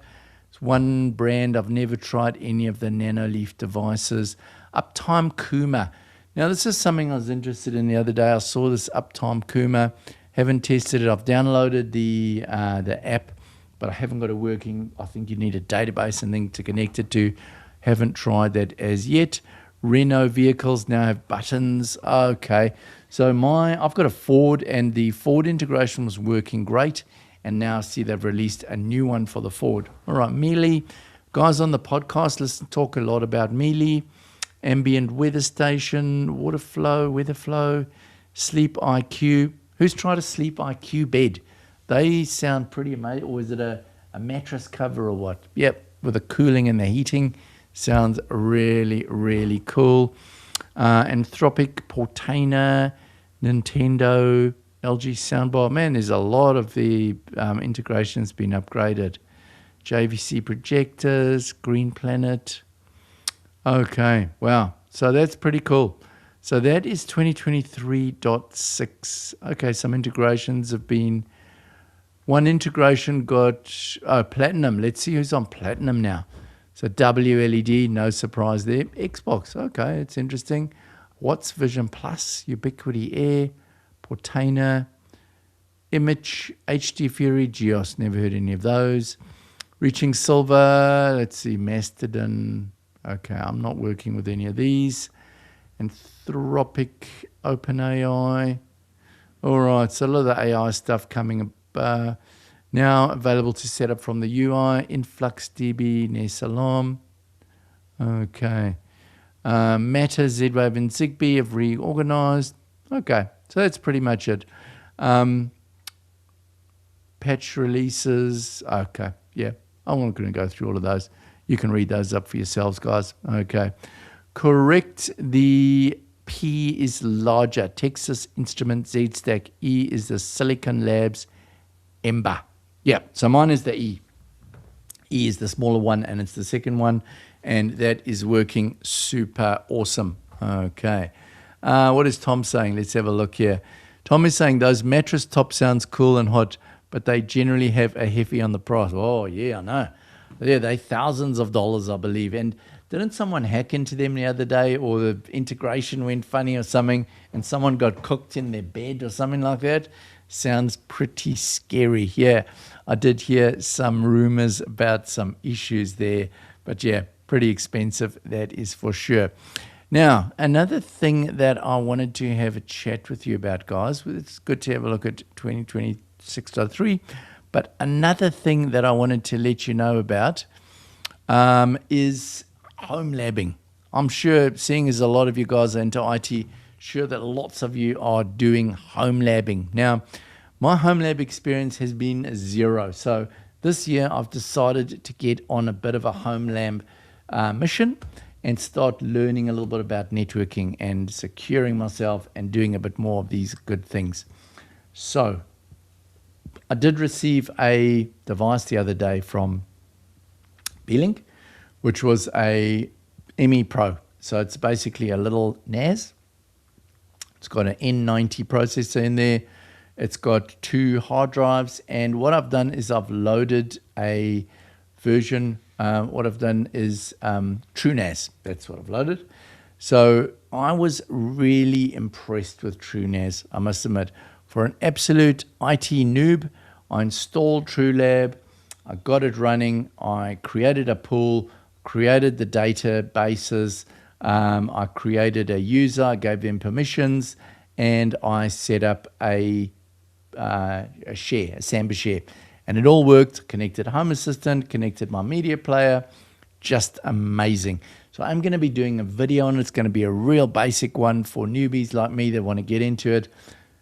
It's one brand. I've never tried any of the Nanoleaf devices. Uptime Kuma. Now, this is something I was interested in the other day. I saw this Uptime Kuma. Haven't tested it. I've downloaded the app, but I haven't got it working. I think you need a database and thing to connect it to. Haven't tried that as yet. Renault vehicles now have buttons. Okay. So I've got a Ford, and the Ford integration was working great. And now I see they've released a new one for the Ford. All right, Mealy. Guys on the podcast, talk a lot about Mealy, ambient weather station, weather flow, sleep IQ. Who's tried a sleep IQ bed? They sound pretty amazing. Or is it a mattress cover or what? Yep, with the cooling and the heating. Sounds really, really cool. Anthropic, Portainer, Nintendo, LG soundbar. Man, there's a lot of the integrations been upgraded. JVC projectors, Green Planet. Okay, wow. So that's pretty cool. So that is 2023.6. Okay, some integrations have been... One integration got Platinum. Let's see who's on Platinum now. So WLED, no surprise there. Xbox, okay, it's interesting. Watts Vision Plus, Ubiquity Air, Portainer, Image, HD Fury, Geos, never heard any of those. Reaching Silver, let's see, Mastodon. Okay, I'm not working with any of these. Anthropic, OpenAI. All right, so a lot of the AI stuff coming up. Now available to set up from the UI. InfluxDB, Nesalam. Okay. Matter, Z-Wave, and Zigbee have reorganized. Okay, so that's pretty much it. Patch releases. Okay, yeah. I'm not going to go through all of those. You can read those up for yourselves, guys. Okay. Correct. The P is larger. Texas Instruments Z-Stack. E is the Silicon Labs Ember. Yeah, so mine is the E. E is the smaller one, and it's the second one, and that is working super awesome. Okay. What is Tom saying? Let's have a look here. Tom is saying those mattress top sounds cool and hot, but they generally have a heavy on the price. Oh, yeah, I know. Yeah, they thousands of dollars, I believe. And didn't someone hack into them the other day, or the integration went funny or something, and someone got cooked in their bed or something like that? Sounds pretty scary. Yeah, I did hear some rumors about some issues there. But yeah, pretty expensive, that is for sure. Now, another thing that I wanted to have a chat with you about, guys, it's good to have a look at 2026.3, but another thing that I wanted to let you know about is HomeLabbing. I'm sure, seeing as a lot of you guys are into IT, sure that lots of you are doing HomeLabbing. Now, my HomeLab experience has been zero. So this year I've decided to get on a bit of a HomeLab mission and start learning a little bit about networking and securing myself and doing a bit more of these good things. So I did receive a device the other day from B-Link, which was a ME Pro. So it's basically a little NAS. It's got an N90 processor in there. It's got 2 hard drives. And what I've done is I've loaded a version. What I've done is TrueNAS. That's what I've loaded. So I was really impressed with TrueNAS, I must admit. For an absolute IT noob, I installed TrueLab. I got it running. I created a pool, created the databases. I created a user, I gave them permissions, and I set up a share, a Samba share. And it all worked, connected Home Assistant, connected my media player, just amazing. So I'm going to be doing a video on it. It's going to be a real basic one for newbies like me that want to get into it.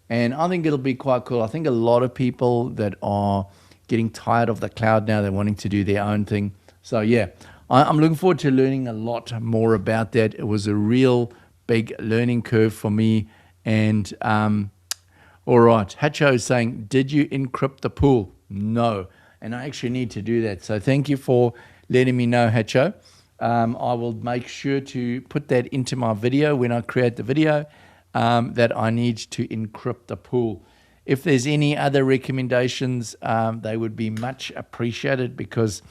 And I think it'll be quite cool. I think a lot of people that are getting tired of the cloud now, they're wanting to do their own thing. So yeah, I'm looking forward to learning a lot more about that. It was a real big learning curve for me. And all right, Hacho is saying, did you encrypt the pool? No, and I actually need to do that. So thank you for letting me know, Hacho. I will make sure to put that into my video when I create the video, that I need to encrypt the pool. If there's any other recommendations, they would be much appreciated, because,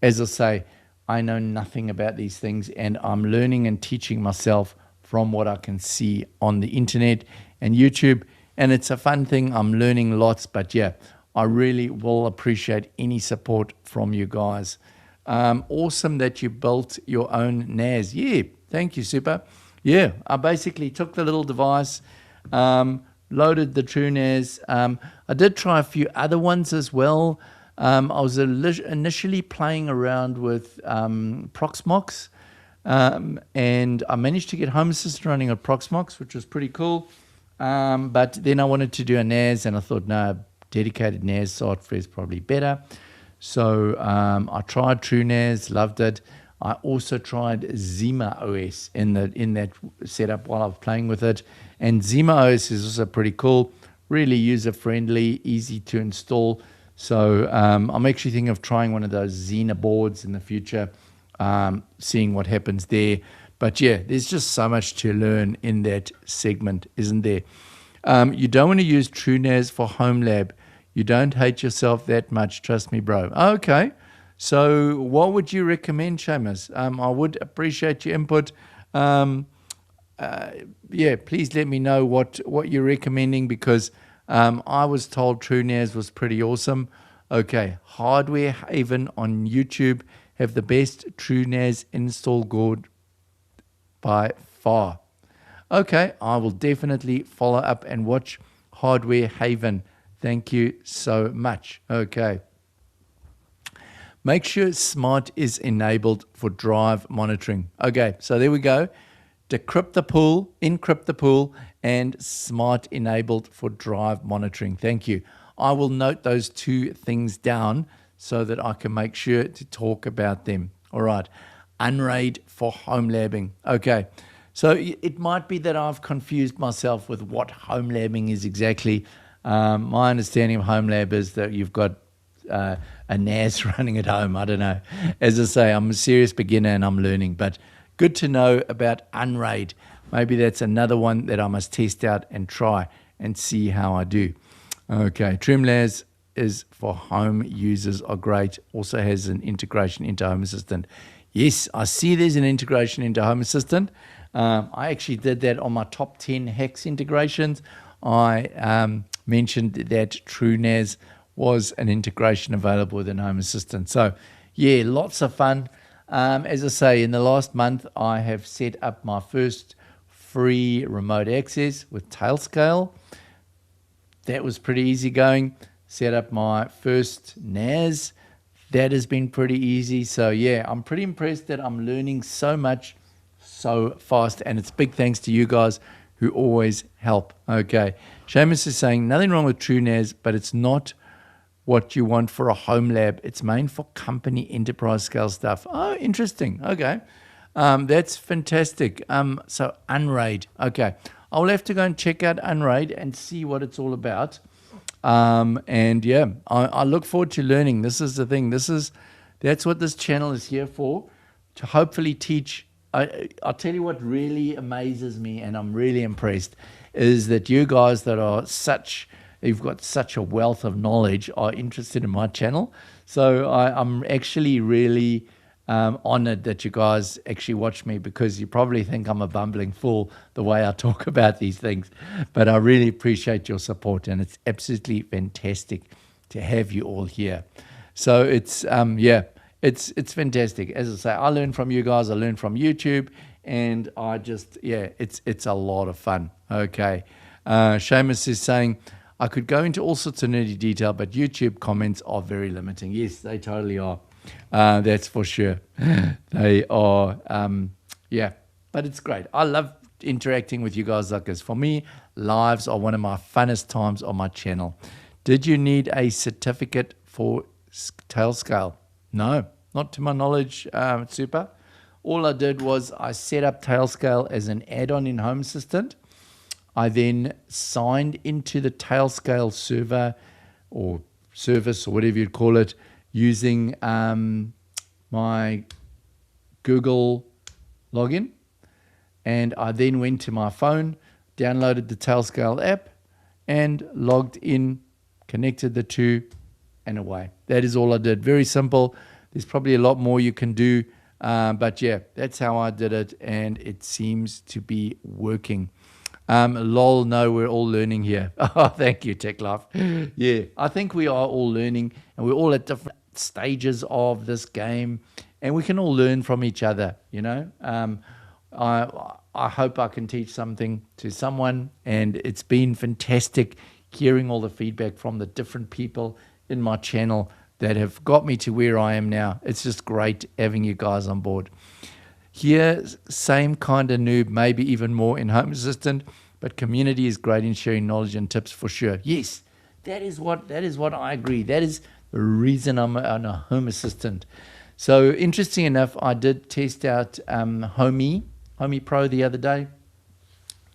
as I say, I know nothing about these things, and I'm learning and teaching myself from what I can see on the internet and YouTube, and it's a fun thing. I'm learning lots, but yeah, I really will appreciate any support from you guys. Awesome that you built your own NAS. Yeah, Thank you, Super. Yeah, I basically took the little device, loaded the TrueNAS. I did try a few other ones as well. I was initially playing around with Proxmox, and I managed to get Home Assistant running on Proxmox, which was pretty cool. But then I wanted to do a NAS, and I thought, no, dedicated NAS software is probably better. So I tried TrueNAS, loved it. I also tried Zima OS in that setup while I was playing with it. And Zima OS is also pretty cool, really user-friendly, easy to install. So I'm actually thinking of trying one of those Xena boards in the future, seeing what happens there. But yeah, there's just so much to learn in that segment, isn't there? You don't want to use TrueNAS for HomeLab. You don't hate yourself that much, trust me, bro. Okay, so what would you recommend, Seamus? I would appreciate your input. Yeah, please let me know what you're recommending, because I was told TrueNAS was pretty awesome. Okay, Hardware Haven on YouTube have the best TrueNAS install guide by far. Okay, I will definitely follow up and watch Hardware Haven. Thank you so much. Okay. Make sure Smart is enabled for drive monitoring. Okay, so there we go. Decrypt the pool, encrypt the pool, and Smart enabled for drive monitoring. Thank you. I will note those two things down so that I can make sure to talk about them. All right. Unraid for home labbing. Okay. So it might be that I've confused myself with what home labbing is exactly. My understanding of home lab is that you've got a NAS running at home. I don't know. As I say, I'm a serious beginner and I'm learning, but good to know about Unraid. Maybe that's another one that I must test out and try and see how I do. Okay, TrimLAS is for home users are great. Also has an integration into Home Assistant. Yes, I see there's an integration into Home Assistant. I actually did that on my top 10 HEX integrations. I mentioned that TrueNAS was an integration available within Home Assistant. So, yeah, lots of fun. As I say, in the last month, I have set up my first free remote access with Tailscale. That was pretty easy going. Set up my first NAS. That has been pretty easy. So, yeah, I'm pretty impressed that I'm learning so much so fast. And it's big thanks to you guys who always help. Okay. Seamus is saying, nothing wrong with TrueNAS, but it's not what you want for a home lab. It's made for company enterprise scale stuff. Oh, interesting. Okay. That's fantastic. So Unraid. Okay. I'll have to go and check out Unraid and see what it's all about. And yeah, I look forward to learning. This is the thing. That's what this channel is here for, to hopefully teach. I'll tell you what really amazes me, and I'm really impressed, is that you guys that are you've got such a wealth of knowledge are interested in my channel. So I'm actually really honored that you guys actually watch me, because you probably think I'm a bumbling fool the way I talk about these things. But I really appreciate your support, and it's absolutely fantastic to have you all here. So it's, it's fantastic. As I say, I learn from you guys, I learn from YouTube, and I just, it's a lot of fun. Okay. Seamus is saying, I could go into all sorts of nerdy detail, but YouTube comments are very limiting. Yes, they totally are. That's for sure. They are, but it's great. I love interacting with you guys like this. For me, lives are one of my funnest times on my channel. Did you need a certificate for Tailscale? No, not to my knowledge, Super. All I did was I set up Tailscale as an add-on in Home Assistant. I then signed into the Tailscale server or service or whatever you'd call it, using my Google login. And I then went to my phone, downloaded the Tailscale app, and logged in, connected the two, and away. That is all I did. Very simple. There's probably a lot more you can do. But yeah, that's how I did it, and it seems to be working. Lol, no, we're all learning here. Oh, thank you, Tech Life. Yeah, I think we are all learning, and we're all at different stages of this game, and we can all learn from each other, you know. I hope I can teach something to someone, and it's been fantastic hearing all the feedback from the different people in my channel that have got me to where I am now. It's just great having you guys on board. Here, same kind of noob, maybe even more in Home Assistant, but community is great in sharing knowledge and tips for sure. Yes, that is what I agree. That is the reason I'm a Home Assistant. So interesting enough, I did test out Homey Pro the other day.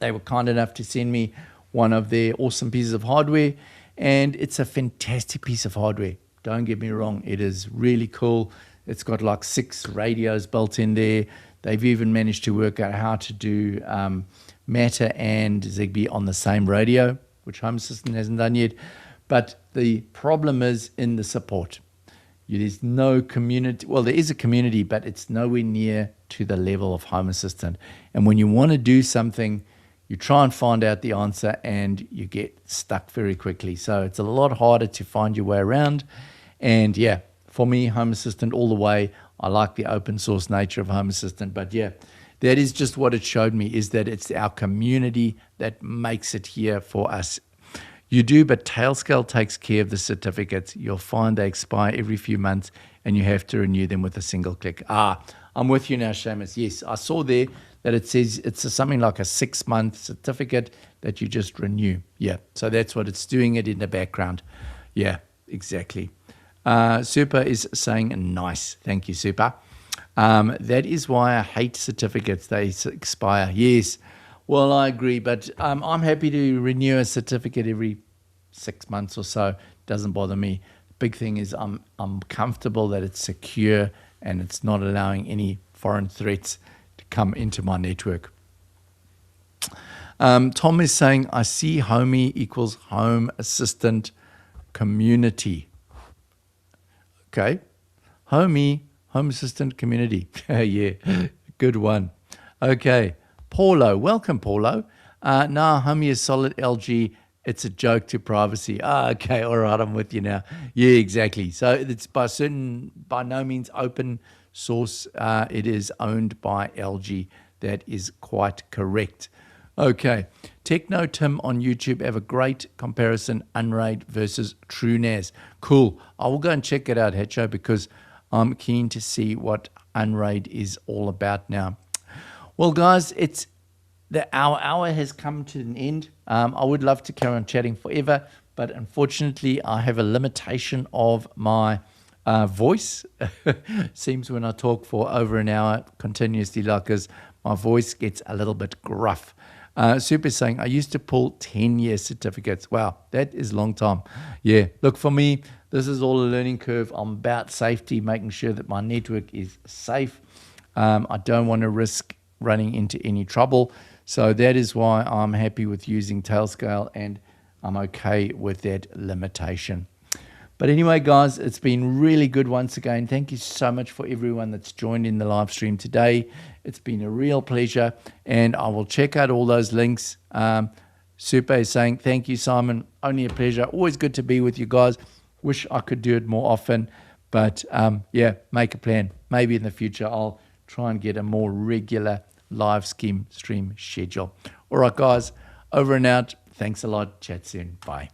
They were kind enough to send me one of their awesome pieces of hardware, and it's a fantastic piece of hardware. Don't get me wrong, it is really cool. It's got like 6 radios built in there. They've even managed to work out how to do Matter and Zigbee on the same radio, which Home Assistant hasn't done yet. But the problem is in the support. There's no community. Well, there is a community, but it's nowhere near to the level of Home Assistant. And when you want to do something, you try and find out the answer and you get stuck very quickly. So it's a lot harder to find your way around. And yeah, for me, Home Assistant all the way. I like the open source nature of Home Assistant. But yeah, that is just what it showed me, is that it's our community that makes it here for us. You do, but Tailscale takes care of the certificates. You'll find they expire every few months and you have to renew them with a single click. I'm with you now, Seamus. Yes, I saw there that it says it's something like a 6-month certificate that you just renew. Yeah, so that's what it's doing it in the background. Yeah, exactly. Super is saying nice. Thank you, Super. That is why I hate certificates. They expire. Yes. Well, I agree, but I'm happy to renew a certificate every 6 months or so. Doesn't bother me. Big thing is I'm comfortable that it's secure and it's not allowing any foreign threats to come into my network. Tom is saying, I see Homey equals Home Assistant Community. Okay. Homey, Home Assistant Community. Yeah, good one. Okay. Paulo, welcome, Paulo. No, Homey is solid LG. It's a joke to privacy. Okay, all right, I'm with you now. Yeah, exactly. So it's by no means open source. It is owned by LG. That is quite correct. Okay, Techno Tim on YouTube have a great comparison, Unraid versus TrueNAS. Cool. I will go and check it out, Hecho, because I'm keen to see what Unraid is all about now. Well, guys, our hour has come to an end. I would love to carry on chatting forever, but unfortunately, I have a limitation of my voice. Seems when I talk for over an hour continuously, like as my voice gets a little bit gruff. Super saying, I used to pull 10-year certificates. Wow, that is a long time. Yeah, look, for me, this is all a learning curve. I'm about safety, making sure that my network is safe. I don't want to risk running into any trouble. So that is why I'm happy with using Tailscale, and I'm okay with that limitation. But anyway, guys, it's been really good once again. Thank you so much for everyone that's joined in the live stream today. It's been a real pleasure, and I will check out all those links. Super is saying, thank you, Simon. Only a pleasure. Always good to be with you guys. Wish I could do it more often, but yeah, make a plan. Maybe in the future I'll try and get a more regular live stream schedule. All right, guys, over and out. Thanks a lot. Chat soon. Bye.